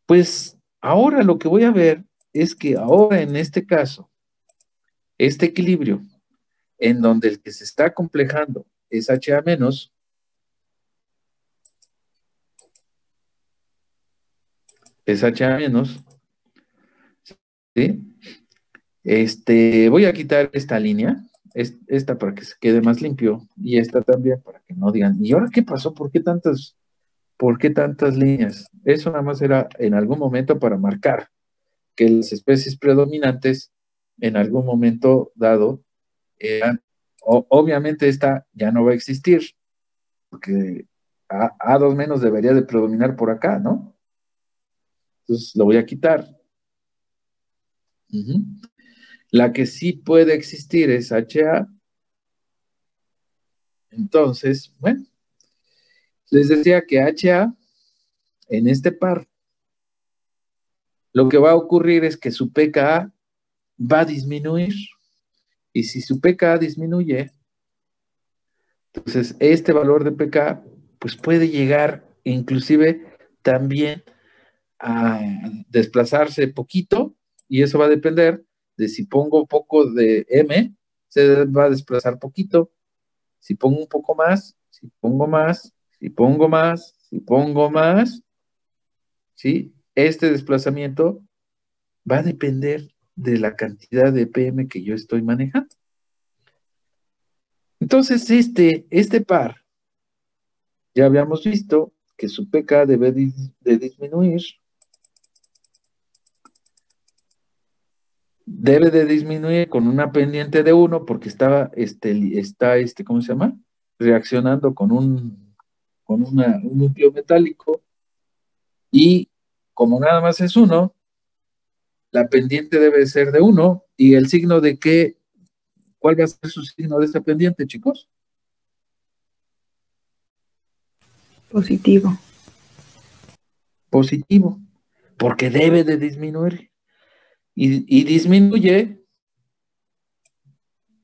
Pues ahora lo que voy a ver es que ahora en este caso, este equilibrio en donde el que se está complejando es HA menos, ¿sí? Voy a quitar esta línea, esta para que se quede más limpio, y esta también para que no digan, ¿y ahora qué pasó? ¿Por qué tantas líneas? Eso nada más era en algún momento para marcar que las especies predominantes en algún momento dado eran, obviamente esta ya no va a existir, porque A2 menos debería de predominar por acá, ¿no? Entonces lo voy a quitar. La que sí puede existir es HA. Entonces, bueno, les decía que HA en este par, lo que va a ocurrir es que su pKa va a disminuir. Y si su pKa disminuye, entonces este valor de pK pues puede llegar inclusive también a desplazarse poquito, y eso va a depender de si pongo poco de M, se va a desplazar poquito. Si pongo un poco más, si pongo más, si pongo más, si pongo más, ¿sí? Este desplazamiento va a depender de la cantidad de PM que yo estoy manejando. Entonces, este par, ya habíamos visto que su pK debe de disminuir. Debe de disminuir con una pendiente de 1 porque está, ¿cómo se llama? Reaccionando con un núcleo metálico, y como nada más es 1, la pendiente debe ser de 1, y el signo de qué, ¿cuál va a ser su signo de esta pendiente, chicos? Positivo. Positivo, porque debe de disminuir, y disminuye,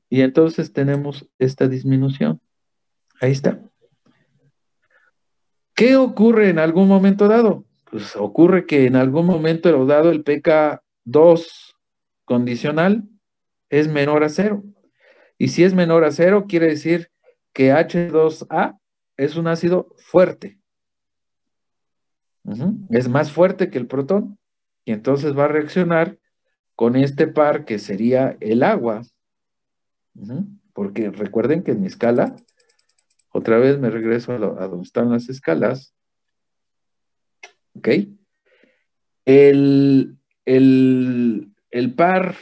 y entonces tenemos esta disminución. Ahí está. ¿Qué ocurre en algún momento dado? Pues ocurre que en algún momento dado el pK2 condicional es menor a 0. Y si es menor a 0, quiere decir que H2A es un ácido fuerte. Es más fuerte que el protón, y entonces va a reaccionar con este par que sería el agua. Porque recuerden que en mi escala, otra vez me regreso a donde están las escalas, ¿ok? El par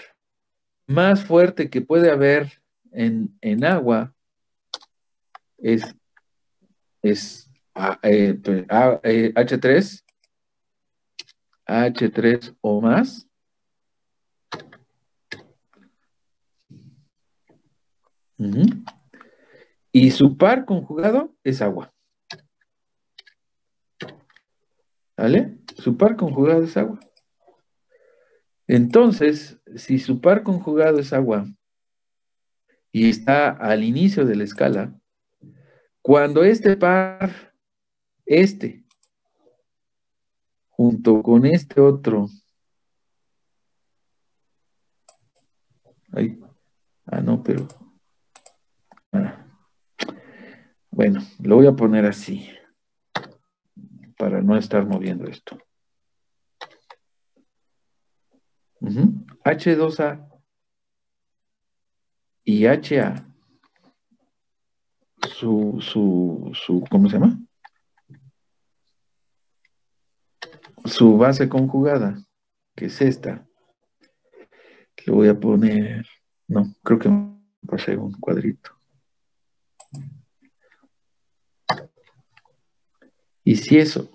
más fuerte que puede haber en agua es H3 o más. Y su par conjugado es agua. ¿Vale? Su par conjugado es agua. Entonces, si su par conjugado es agua y está al inicio de la escala, cuando este par, junto con este otro, no, pero, ah, bueno, lo voy a poner así, para no estar moviendo esto. H2A y HA, ¿cómo se llama? Su base conjugada, que es esta. Le voy a poner, no, creo que me pasé un cuadrito. Y si eso,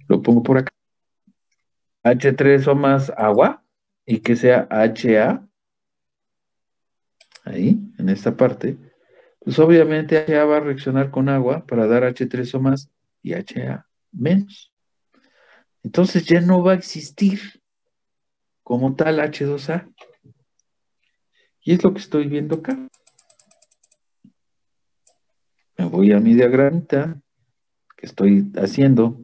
lo pongo por acá. H3 o más agua y que sea HA, ahí, en esta parte, pues obviamente HA va a reaccionar con agua para dar H3 o más y HA menos. Entonces ya no va a existir como tal H2A. Y es lo que estoy viendo acá. Me voy a mi diagramita que estoy haciendo.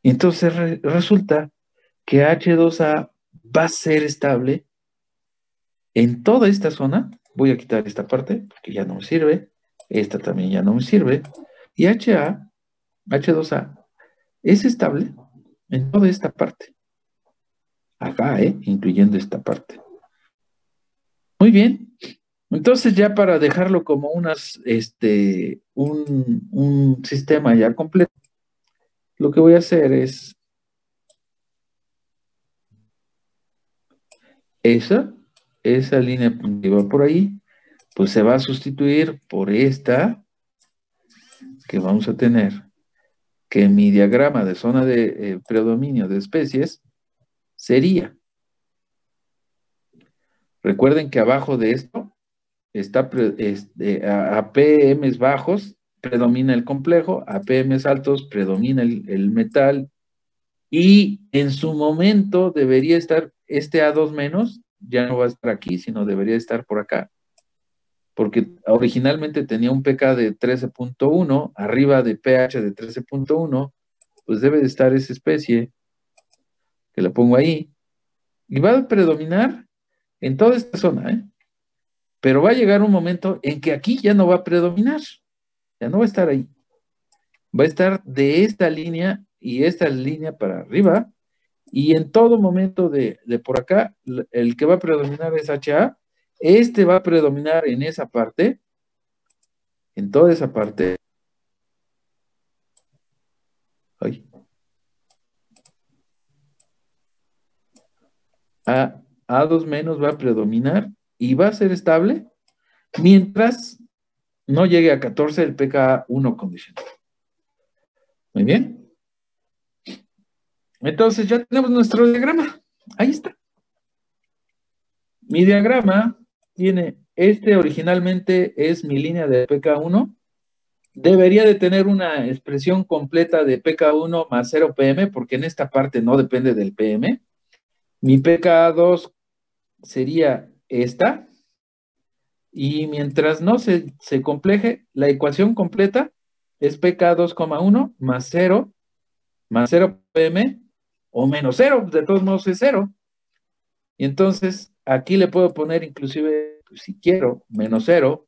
Y entonces resulta que H2A va a ser estable en toda esta zona. Voy a quitar esta parte porque ya no me sirve. Esta también ya no me sirve. Y H2A, es estable en toda esta parte. Acá, incluyendo esta parte. Muy bien. Entonces ya para dejarlo como un sistema ya completo, lo que voy a hacer es esa línea que va por ahí, pues se va a sustituir por esta que vamos a tener, que mi diagrama de zona de predominio de especies sería. Recuerden que abajo de esto está a PMs bajos predomina el complejo, a PMs altos predomina el metal, y en su momento debería estar este A2 menos, ya no va a estar aquí, sino debería estar por acá. Porque originalmente tenía un pK de 13.1, arriba de pH de 13.1, pues debe de estar esa especie, que la pongo ahí, y va a predominar en toda esta zona, pero va a llegar un momento en que aquí ya no va a predominar, ya no va a estar ahí. Va a estar de esta línea y esta línea para arriba, y en todo momento de por acá, el que va a predominar es HA, este va a predominar en esa parte, en toda esa parte. A2 menos va a predominar y va a ser estable mientras no llegue a 14 el pK1 condicional. Muy bien. Entonces ya tenemos nuestro diagrama. Ahí está. Mi diagrama tiene, originalmente es mi línea de pK1. Debería de tener una expresión completa de pK1 más 0 pm, porque en esta parte no depende del pm. Mi pK2 sería esta. Y mientras no se compleje, la ecuación completa es pK2,1 más 0 pm o menos 0, de todos modos es 0. Y entonces aquí le puedo poner inclusive, pues, si quiero, menos 0.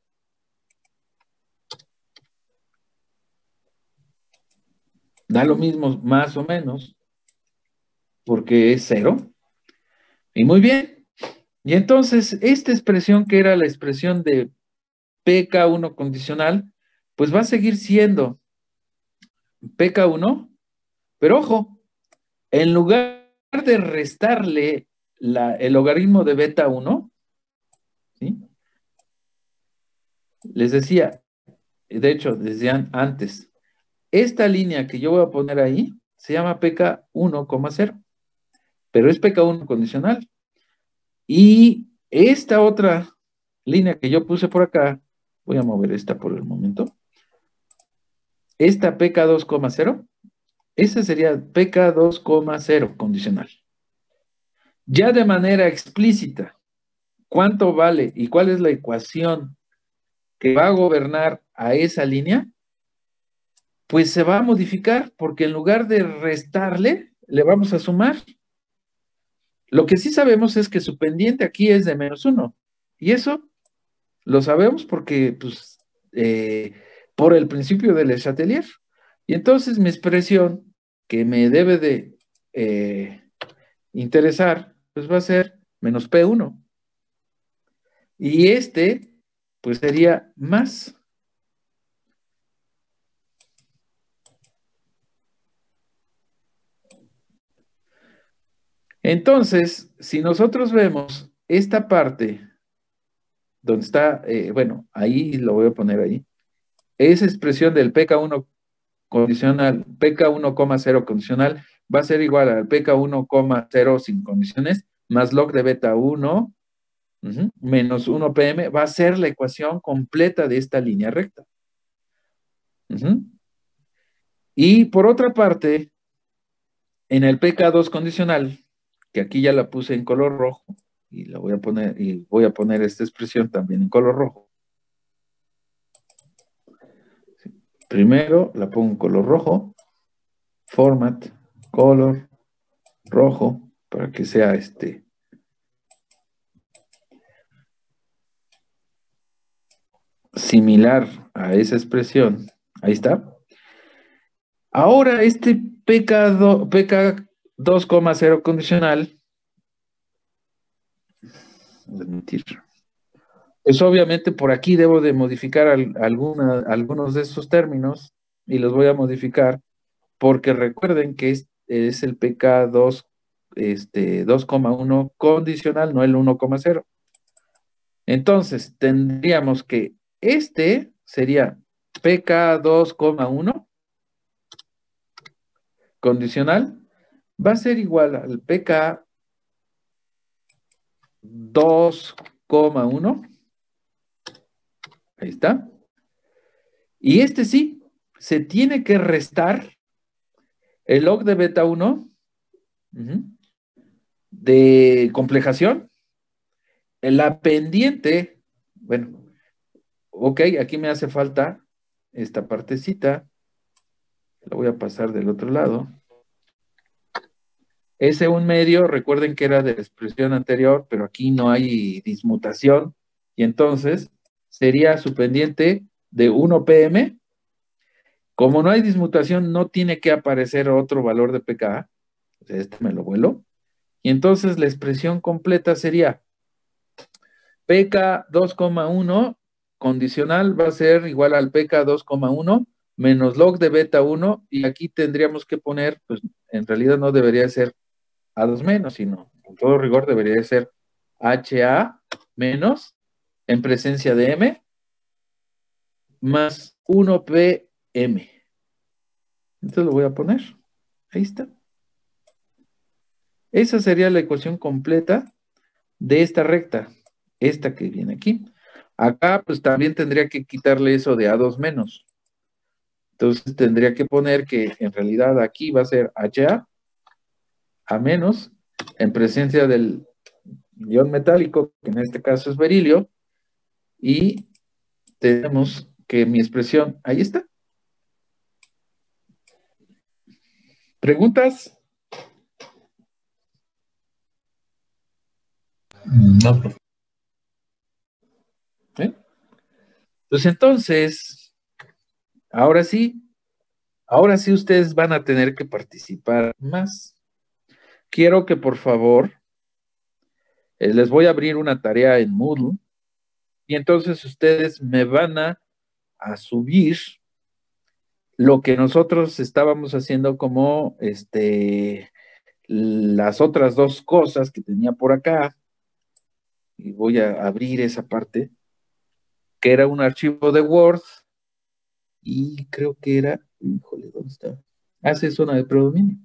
Da lo mismo más o menos, porque es 0. Y muy bien. Y entonces esta expresión que era la expresión de pK1 condicional, pues va a seguir siendo pK1, pero ojo, en lugar de restarle el logaritmo de beta 1, ¿sí? Les decía, de hecho, desde antes, esta línea que yo voy a poner ahí se llama pK 1,0, pero es pK 1 condicional. Y esta otra línea que yo puse por acá Voy a mover esta por el momento. Esta PK 2,0, esa sería PK 2,0 condicional. Ya de manera explícita, ¿cuánto vale y cuál es la ecuación que va a gobernar a esa línea? Pues se va a modificar, porque en lugar de restarle, le vamos a sumar. Lo que sí sabemos es que su pendiente aquí es de -1. Y eso lo sabemos porque, pues, por el principio del Le Chatelier. Y entonces mi expresión que me debe de interesar, pues va a ser menos P1. Y este, pues sería más. Entonces, si nosotros vemos esta parte, donde está, bueno, ahí lo voy a poner ahí, esa expresión del PK1 condicional, PK1,0 condicional, va a ser igual al PK1,0 sin condiciones, más log de beta 1, menos 1 PM, va a ser la ecuación completa de esta línea recta. Y por otra parte, en el PK2 condicional, que aquí ya la puse en color rojo, y la voy a poner esta expresión también en color rojo. Primero la pongo en color rojo, format, color, rojo, para que sea similar a esa expresión. Ahí está. Ahora este PK2,0 condicional, pues obviamente por aquí debo de modificar algunos de estos términos y los voy a modificar porque recuerden que es el PK2 2,1 condicional, no el 1,0. Entonces tendríamos que este sería PK 2,1 condicional, va a ser igual al PK 2,1. Ahí está. Y este sí, se tiene que restar el log de beta 1 de complejación. La pendiente, bueno, ok, aquí me hace falta esta partecita. La voy a pasar del otro lado. Ese 1/2, recuerden que era de la expresión anterior, pero aquí no hay dismutación. Y entonces sería su pendiente de 1 PM. Como no hay dismutación, no tiene que aparecer otro valor de pKa. O sea, este me lo vuelo. Y entonces la expresión completa sería PK 2,1 condicional va a ser igual al PK 2,1 menos log de beta 1. Y aquí tendríamos que poner, pues en realidad no debería ser A2 menos, sino con todo rigor debería ser HA menos en presencia de M más 1 PM. Entonces lo voy a poner. Ahí está. Esa sería la ecuación completa de esta recta, esta que viene aquí. Acá pues también tendría que quitarle eso de A2 menos. Entonces tendría que poner que en realidad aquí va a ser HA, A menos, en presencia del ion metálico, que en este caso es berilio, y tenemos que mi expresión, ahí está. ¿Preguntas? No, profe. Pues entonces, ahora sí ustedes van a tener que participar más. Quiero que por favor, les voy a abrir una tarea en Moodle y entonces ustedes me van a subir lo que nosotros estábamos haciendo como las otras dos cosas que tenía por acá. Y voy a abrir esa parte, que era un archivo de Word, y creo que era, híjole, ¿dónde está? Hace zona de predominio.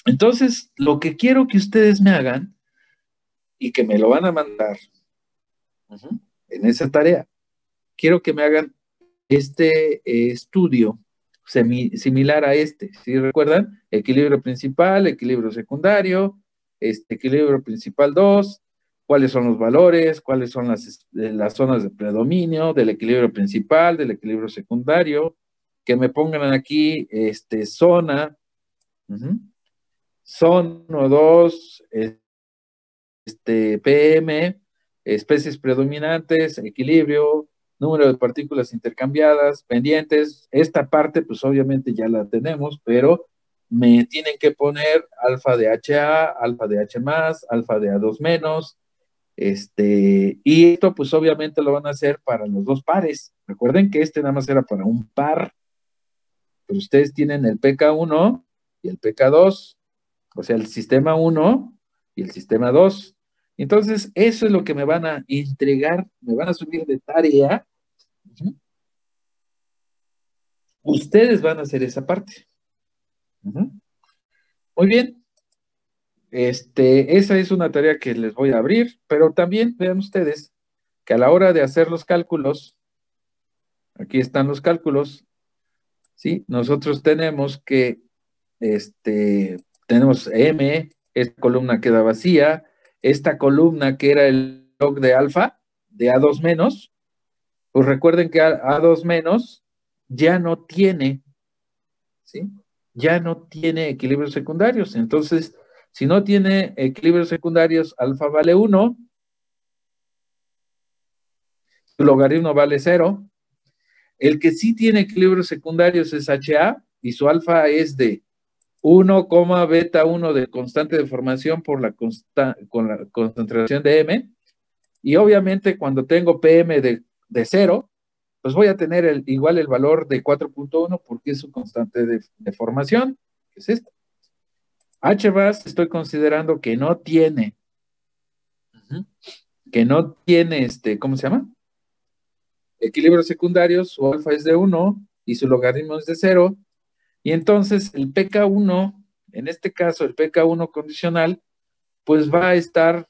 Entonces, lo que quiero que ustedes me hagan, y que me lo van a mandar, en esa tarea, quiero que me hagan este estudio similar a este. ¿Sí recuerdan? Equilibrio principal, equilibrio secundario, equilibrio principal 2, cuáles son los valores, cuáles son las zonas de predominio del equilibrio principal, del equilibrio secundario, que me pongan aquí zona, zona 2, PM, especies predominantes, equilibrio, número de partículas intercambiadas, pendientes. Esta parte, pues obviamente ya la tenemos, pero me tienen que poner alfa de HA, alfa de H más, alfa de A2 menos, y esto pues obviamente lo van a hacer para los dos pares. Recuerden que nada más era para un par, pero ustedes tienen el PK1 y el PK2, o sea, el sistema 1 y el sistema 2. Entonces, eso es lo que me van a entregar, me van a subir de tarea. Ustedes van a hacer esa parte. Muy bien. Esa es una tarea que les voy a abrir, pero también vean ustedes que a la hora de hacer los cálculos, aquí están los cálculos, ¿sí? Nosotros tenemos que, tenemos M, esta columna queda vacía, esta columna que era el log de alfa, de A2 menos, pues recuerden que A2 menos ya no tiene, ¿sí? Ya no tiene equilibrios secundarios. Entonces, si no tiene equilibrios secundarios, alfa vale 1, su logaritmo vale 0. El que sí tiene equilibrios secundarios es HA y su alfa es de 1, beta 1 de constante de formación por con la concentración de M. Y obviamente cuando tengo PM de 0, pues voy a tener igual el valor de 4.1 porque es su constante de formación, que es esta. HBAS estoy considerando que no tiene, ¿cómo se llama? Equilibrios secundarios, su alfa es de 1 y su logaritmo es de 0. Y entonces el PK1, en este caso el PK1 condicional, pues va a estar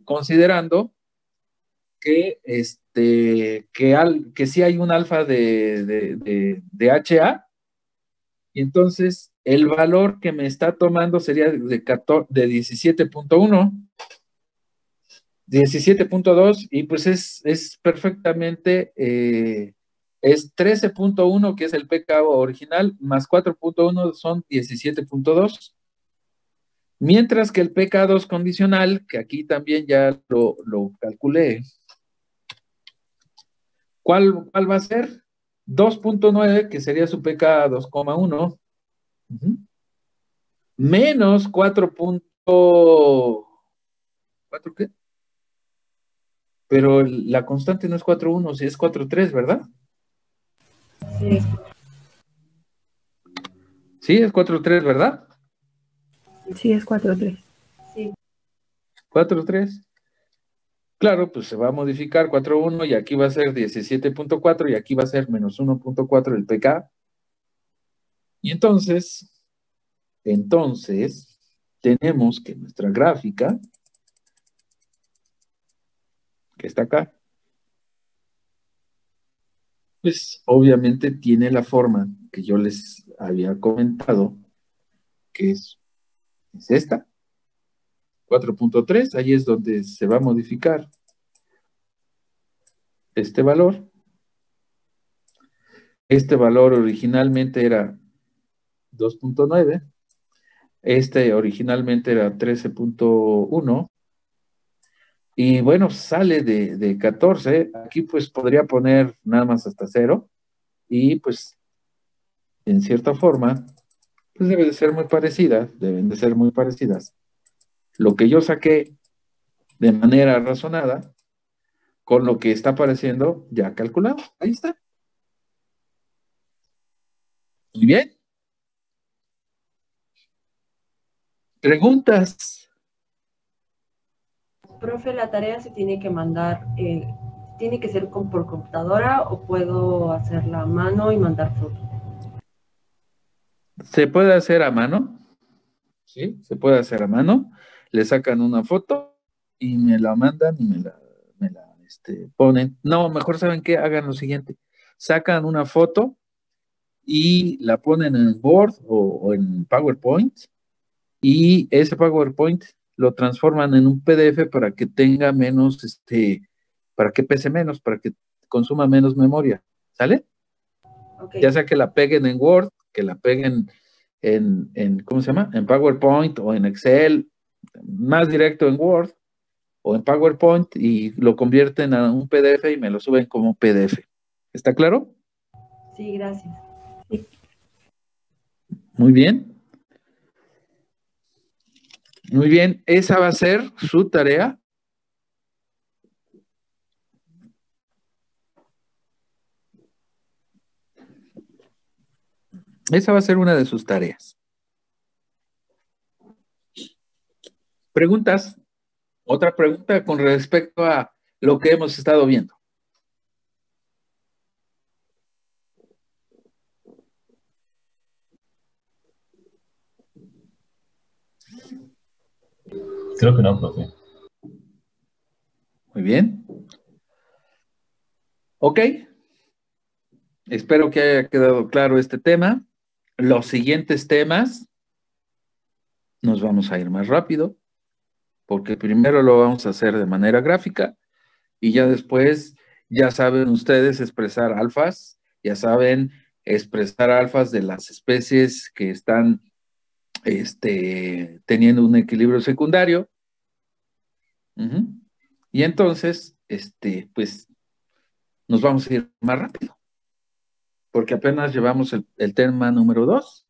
considerando que, que sí hay un alfa de HA, y entonces el valor que me está tomando sería de 17.1, 17.2, y pues es perfectamente, es 13.1, que es el PK original, más 4.1 son 17.2. Mientras que el PK2 condicional, que aquí también ya lo calculé, ¿cuál va a ser? 2.9, que sería su PK 2,1, menos 4.4, ¿qué? Pero la constante no es 4.1, si es 4.3, ¿verdad? Sí. Sí, es 4.3, ¿verdad? Sí, es 4-3. Sí. 4.3. Claro, pues se va a modificar 4.1 y aquí va a ser 17.4 y aquí va a ser menos 1.4 el PK. Y entonces, tenemos que nuestra gráfica, que está acá, pues obviamente tiene la forma que yo les había comentado, que es esta, 4.3, ahí es donde se va a modificar este valor. Este valor originalmente era 2.9, originalmente era 13.1, y bueno, sale de 14, aquí pues podría poner nada más hasta 0, y pues en cierta forma, pues debe de ser muy parecida, deben de ser muy parecidas. Lo que yo saqué de manera razonada con lo que está apareciendo ya calculado. Ahí está. Muy bien. ¿Preguntas? Profe, la tarea se tiene que mandar, ¿tiene que ser por computadora o puedo hacerla a mano y mandar foto? ¿Se puede hacer a mano? Sí, se puede hacer a mano. Le sacan una foto y me la mandan y me la ponen, no, mejor saben qué, hagan lo siguiente, sacan una foto y la ponen en Word o en PowerPoint y ese PowerPoint lo transforman en un PDF para que tenga menos, para que pese menos, para que consuma menos memoria, ¿sale? Ok. Ya sea que la peguen en Word, que la peguen ¿cómo se llama? En PowerPoint o en Excel, más directo en Word o en PowerPoint y lo convierten a un PDF y me lo suben como PDF. ¿Está claro? Sí, gracias. Muy bien. Muy bien, esa va a ser su tarea. Esa va a ser una de sus tareas. ¿Preguntas? Otra pregunta con respecto a lo que hemos estado viendo. Creo que no, profe. Muy bien. Ok. Espero que haya quedado claro este tema. Los siguientes temas nos vamos a ir más rápido, porque primero lo vamos a hacer de manera gráfica y ya después, ya saben ustedes expresar alfas, ya saben expresar alfas de las especies que están teniendo un equilibrio secundario. Y entonces, pues, nos vamos a ir más rápido, porque apenas llevamos el tema número 2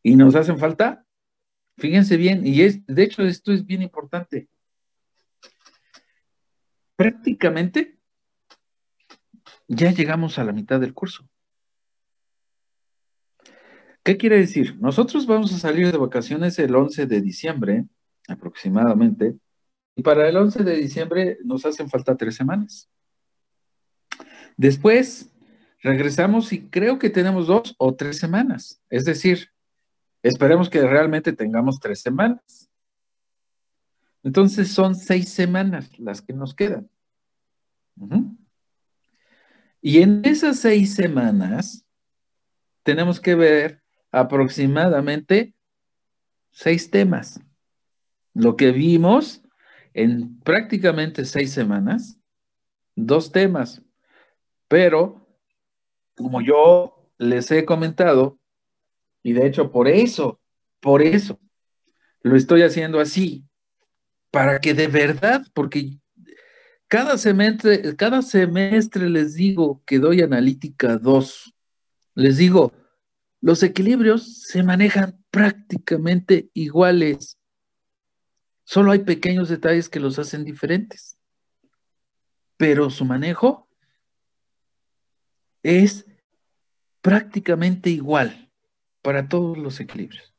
y nos hacen falta, fíjense bien, y de hecho esto es bien importante. Prácticamente ya llegamos a la mitad del curso. ¿Qué quiere decir? Nosotros vamos a salir de vacaciones el 11 de diciembre, aproximadamente, y para el 11 de diciembre nos hacen falta 3 semanas. Después regresamos y creo que tenemos 2 o 3 semanas. Es decir, esperemos que realmente tengamos 3 semanas. Entonces son 6 semanas las que nos quedan. Y en esas 6 semanas tenemos que ver aproximadamente 6 temas. Lo que vimos en prácticamente 6 semanas, 2 temas. Pero, como yo les he comentado, y de hecho por eso, lo estoy haciendo así, para que de verdad, porque cada semestre les digo que doy analítica 2, les digo, los equilibrios se manejan prácticamente iguales, solo hay pequeños detalles que los hacen diferentes, pero su manejo es prácticamente igual para todos los equilibrios.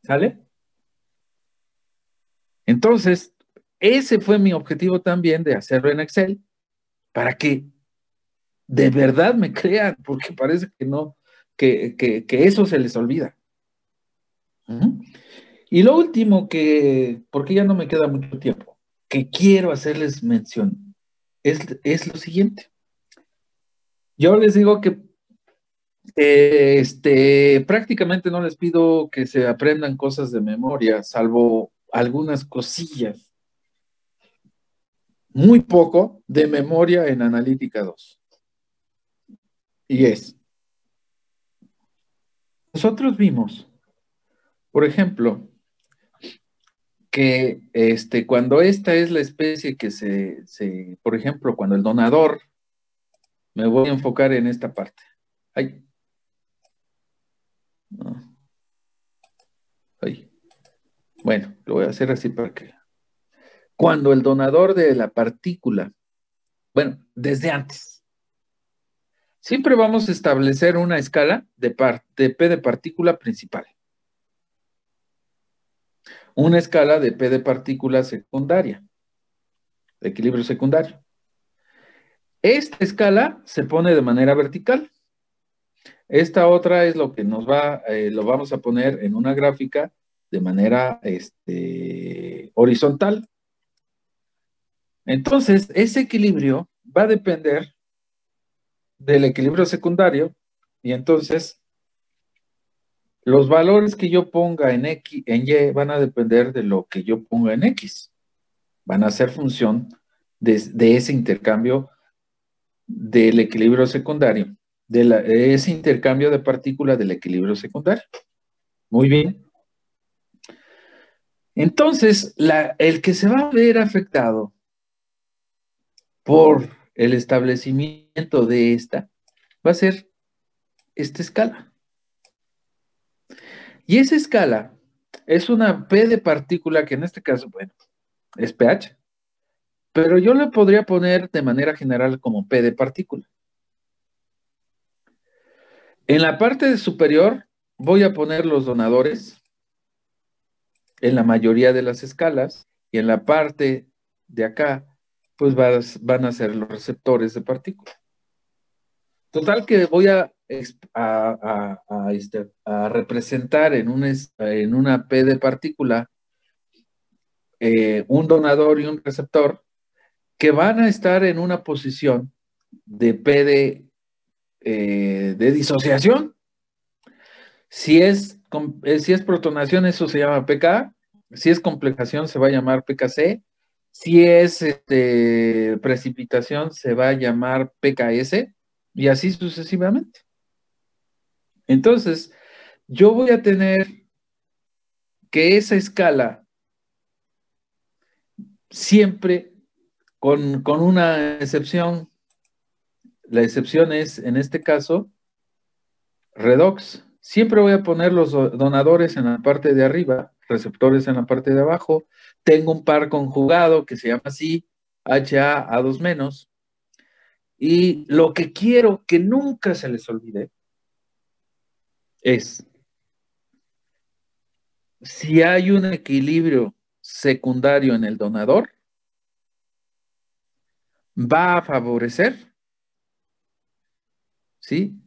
¿Sale? Entonces, ese fue mi objetivo también de hacerlo en Excel, para que de verdad me crean, porque parece que no, que eso se les olvida. Y lo último porque ya no me queda mucho tiempo, que quiero hacerles mención, es lo siguiente. Yo les digo que prácticamente no les pido que se aprendan cosas de memoria, salvo algunas cosillas. Muy poco de memoria en Analítica 2. Y nosotros vimos, por ejemplo, que cuando esta es la especie que por ejemplo, cuando el donador, me voy a enfocar en esta parte. Ay. No. Ay. Bueno, lo voy a hacer así para que... Cuando el donador de la partícula, bueno, desde antes, siempre vamos a establecer una escala de P de partícula principal. Una escala de P de partícula secundaria, de equilibrio secundario. Esta escala se pone de manera vertical. Esta otra es lo que lo vamos a poner en una gráfica de manera horizontal. Entonces, ese equilibrio va a depender del equilibrio secundario y entonces los valores que yo ponga en X, en Y van a depender de lo que yo ponga en X. Van a ser función de ese intercambio del equilibrio secundario, de ese intercambio de partículas del equilibrio secundario. Muy bien. Entonces, el que se va a ver afectado por el establecimiento de esta va a ser esta escala. Y esa escala es una P de partícula que en este caso, bueno, es pH, pero yo le podría poner de manera general como P de partícula. En la parte superior voy a poner los donadores en la mayoría de las escalas y en la parte de acá pues van a ser los receptores de partícula. Total que voy a representar en una P de partícula un donador y un receptor que van a estar en una posición de P de disociación. Si es protonación, eso se llama pK. Si es complejación, se va a llamar pKC. Si es precipitación, se va a llamar pKS. Y así sucesivamente. Entonces, yo voy a tener que esa escala siempre con una excepción. La excepción es, en este caso, redox. Siempre voy a poner los donadores en la parte de arriba, receptores en la parte de abajo. Tengo un par conjugado que se llama así, HA2-. Y lo que quiero que nunca se les olvide es, si hay un equilibrio secundario en el donador, va a favorecer, ¿sí?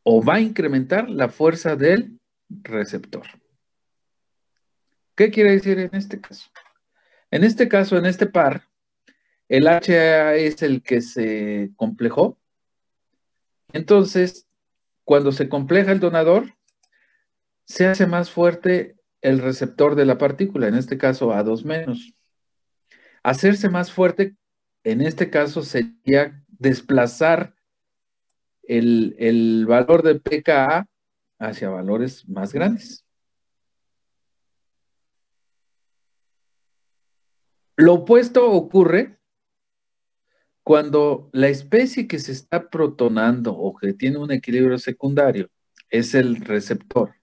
O va a incrementar la fuerza del receptor. ¿Qué quiere decir en este caso? En este caso, en este par, el HA es el que se complejó. Entonces, cuando se compleja el donador, se hace más fuerte el receptor de la partícula, en este caso A2-. Hacerse más fuerte, en este caso, sería desplazar el valor de pKa hacia valores más grandes. Lo opuesto ocurre cuando la especie que se está protonando o que tiene un equilibrio secundario es el receptor.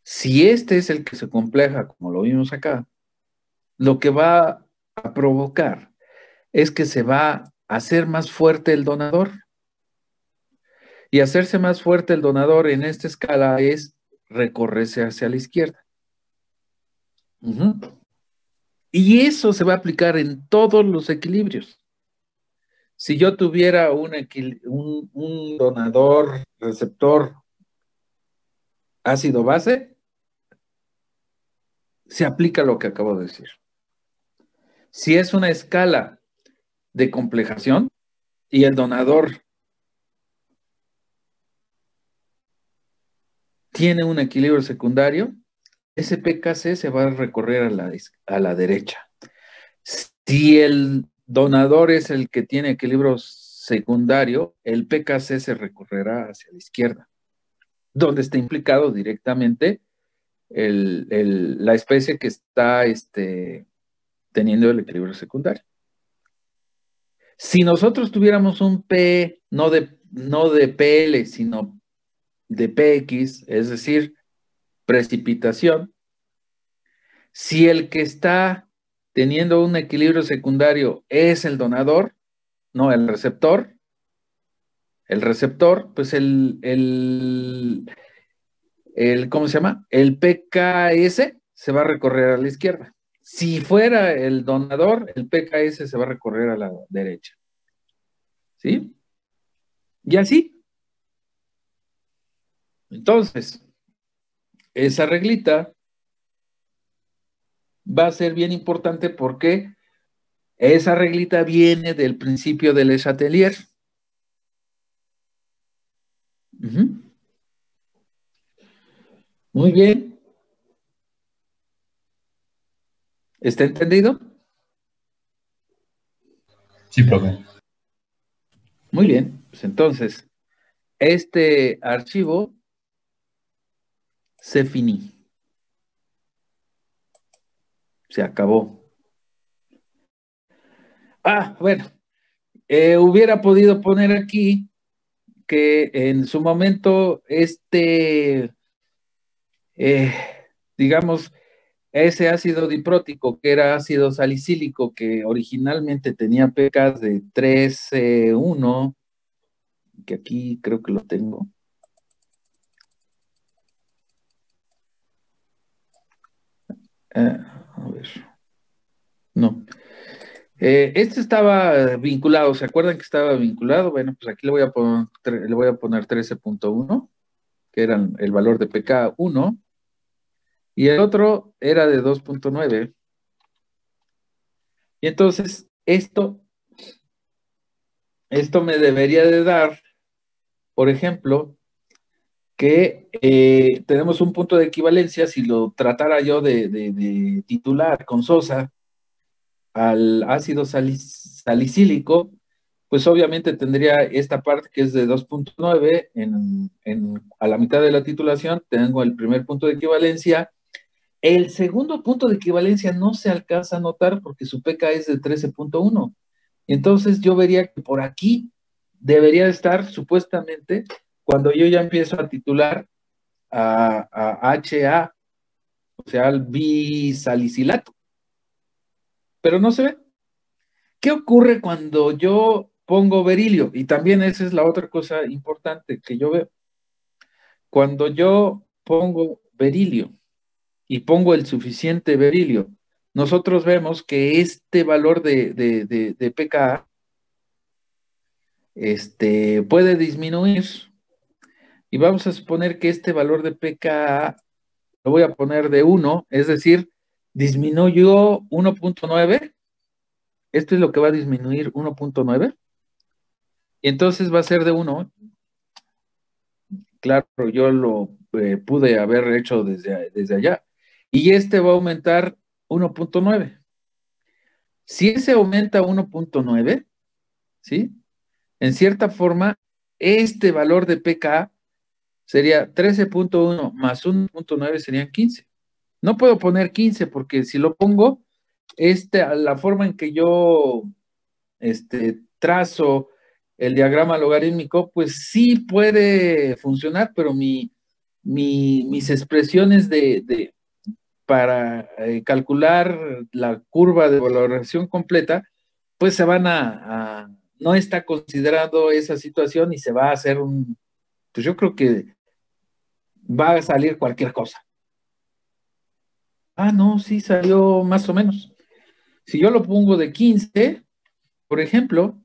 Si este es el que se compleja, como lo vimos acá, lo que va a provocar es que se va a hacer más fuerte el donador. Y hacerse más fuerte el donador en esta escala es recorrerse hacia la izquierda. Y eso se va a aplicar en todos los equilibrios. Si yo tuviera un donador receptor ácido-base, se aplica lo que acabo de decir. Si es una escala de complejación y el donador tiene un equilibrio secundario, ese pKC se va a recorrer a la derecha. Si el donador es el que tiene equilibrio secundario, el pKC se recorrerá hacia la izquierda, donde está implicado directamente la especie que está teniendo el equilibrio secundario. Si nosotros tuviéramos un P, no de PL, sino de PX, es decir, precipitación, si el que está teniendo un equilibrio secundario es el donador, no el receptor, pues ¿cómo se llama? El pKS se va a recorrer a la izquierda. Si fuera el donador, el pKS se va a recorrer a la derecha. ¿Sí? Y así. Entonces, esa reglita va a ser bien importante porque esa reglita viene del principio de Le Chatelier. Muy bien. ¿Está entendido? Sí, profe. Muy bien. Pues entonces, este archivo se finí. Se acabó. Bueno. Hubiera podido poner aquí que en su momento digamos, ese ácido diprótico, que era ácido salicílico, que originalmente tenía pKs de 13,1, que aquí creo que lo tengo. A ver. No. Este estaba vinculado, ¿se acuerdan que estaba vinculado? Bueno, pues aquí le voy a poner 13,1, que era el valor de pK1, y el otro era de 2,9. Y entonces esto me debería de dar, por ejemplo, que tenemos un punto de equivalencia. Si lo tratara yo de titular con sosa al ácido salicílico, pues obviamente tendría esta parte que es de 2,9 a la mitad de la titulación. Tengo el primer punto de equivalencia. El segundo punto de equivalencia no se alcanza a notar porque su pK es de 13,1. Entonces yo vería que por aquí debería estar supuestamente cuando yo ya empiezo a titular a HA, o sea, al bisalicilato. Pero no se ve. ¿Qué ocurre cuando yo pongo berilio? Y también esa es la otra cosa importante que yo veo. Cuando yo pongo berilio y pongo el suficiente berilio, nosotros vemos que este valor de pKa puede disminuir, y vamos a suponer que este valor de pKa lo voy a poner de 1, es decir, disminuyó 1,9. Esto es lo que va a disminuir 1,9, y entonces va a ser de 1. Claro, yo lo pude haber hecho desde allá, y este va a aumentar 1,9. Si ese aumenta 1,9, ¿sí? En cierta forma, este valor de pK sería 13,1 más 1,9 serían 15. No puedo poner 15 porque si lo pongo, la forma en que yo trazo el diagrama logarítmico, pues sí puede funcionar, pero mis expresiones para calcular la curva de valoración completa, pues se van no está considerando esa situación y se va a hacer pues yo creo que va a salir cualquier cosa. No, sí salió más o menos. Si yo lo pongo de 15, por ejemplo,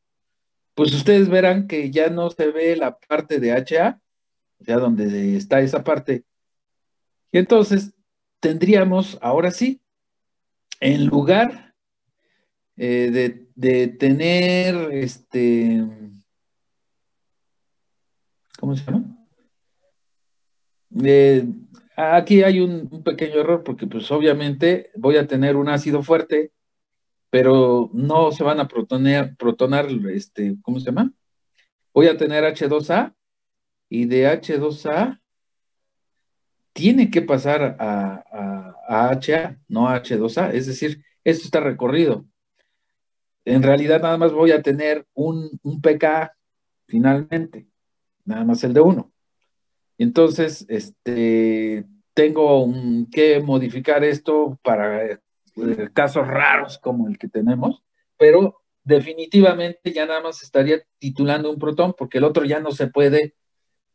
pues ustedes verán que ya no se ve la parte de HA, ya donde está esa parte. Y entonces tendríamos, ahora sí, en lugar de tener ¿cómo se llama? Aquí hay un pequeño error porque pues obviamente voy a tener un ácido fuerte, pero no se van a protonar, ¿cómo se llama? Voy a tener H2A, y de H2A tiene que pasar a HA, no a H2A, es decir, esto está recorrido. En realidad nada más voy a tener un pK finalmente, nada más el de 1. Entonces, tengo que modificar esto para casos raros como el que tenemos, pero definitivamente ya nada más estaría titulando un protón, porque el otro ya no se puede,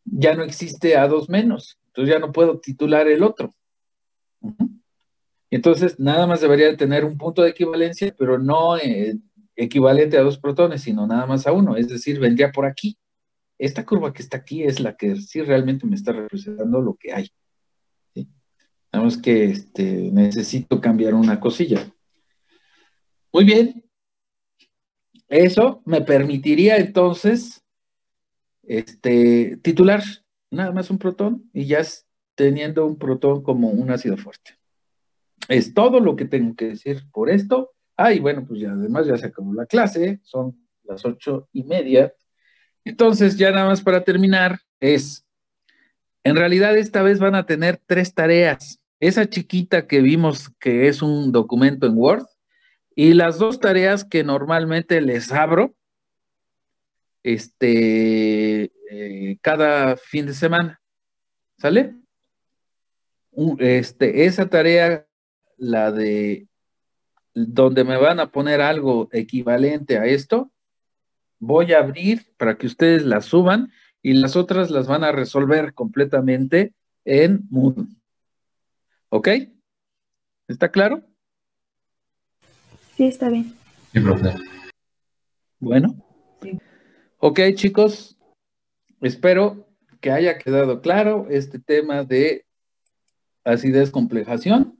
ya no existe A2 menos, entonces ya no puedo titular el otro. Entonces, nada más debería de tener un punto de equivalencia, pero no equivalente a 2 protones, sino nada más a 1, es decir, vendría por aquí. Esta curva que está aquí es la que sí realmente me está representando lo que hay, ¿sí? Nada más que necesito cambiar una cosilla. Muy bien. Eso me permitiría entonces titular nada más un protón y ya teniendo un protón como un ácido fuerte. Es todo lo que tengo que decir por esto. Y bueno, pues ya además ya se acabó la clase, son las 8:30. Entonces, ya nada más para terminar, en realidad esta vez van a tener 3 tareas. Esa chiquita que vimos que es un documento en Word y las 2 tareas que normalmente les abro cada fin de semana. ¿Sale? Esa tarea, la de donde me van a poner algo equivalente a esto, voy a abrir para que ustedes la suban y las otras las van a resolver completamente en Moodle. ¿Ok? ¿Está claro? Sí, está bien. Sí, profe. Bueno. Sí. Ok, chicos, espero que haya quedado claro este tema de acidez complejación.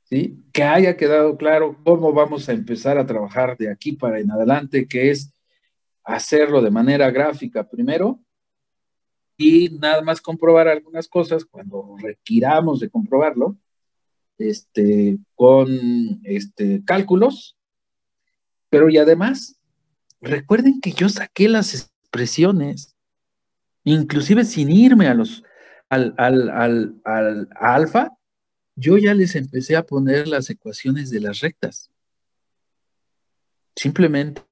¿Sí? Que haya quedado claro cómo vamos a empezar a trabajar de aquí para en adelante, que es hacerlo de manera gráfica primero y nada más comprobar algunas cosas cuando requiramos de comprobarlo, con cálculos, pero y además, recuerden que yo saqué las expresiones, inclusive sin irme al alfa, yo ya les empecé a poner las ecuaciones de las rectas. Simplemente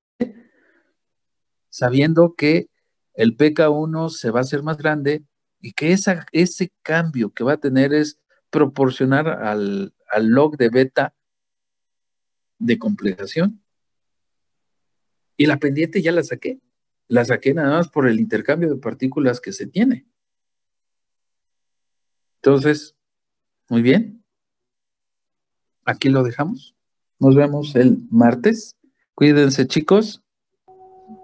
sabiendo que el pK1 se va a hacer más grande y que ese cambio que va a tener es proporcionar al log de beta de complejación. Y la pendiente ya la saqué. La saqué nada más por el intercambio de partículas que se tiene. Entonces, muy bien. Aquí lo dejamos. Nos vemos el martes. Cuídense, chicos.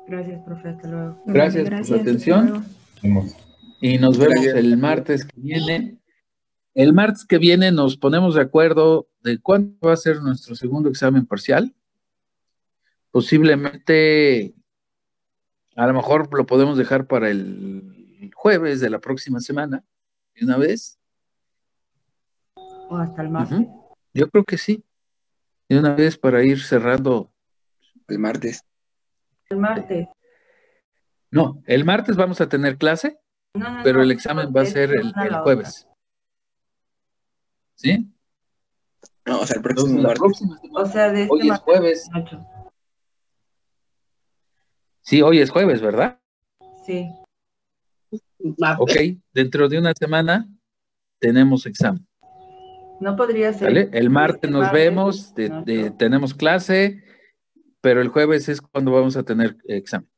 Gracias, profe. Hasta luego. Gracias por su atención. Hasta luego. Vemos. Y nos vemos Gracias. el martes que viene. El martes que viene nos ponemos de acuerdo de cuándo va a ser nuestro segundo examen parcial. Posiblemente, a lo mejor lo podemos dejar para el jueves de la próxima semana, de una vez. O hasta el martes. Yo creo que sí, de una vez para ir cerrando. El martes. El martes. No, el martes vamos a tener clase, No, pero no, el examen va a es ser el una a la jueves. ¿Sí? No, o sea, el Entonces, próximo la martes. próxima otra. semana. O sea, de este Hoy es martes jueves. 18. Sí, hoy es jueves, ¿verdad? Sí. Ok, dentro de una semana tenemos examen. No podría ser. ¿Sale? El martes este nos martes, vemos, ¿no? tenemos clase, pero el jueves es cuando vamos a tener examen.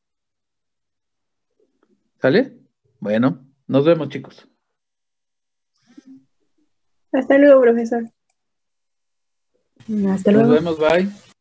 ¿Sale? Bueno, nos vemos, chicos. Hasta luego, profesor. Hasta Nos luego. vemos, bye.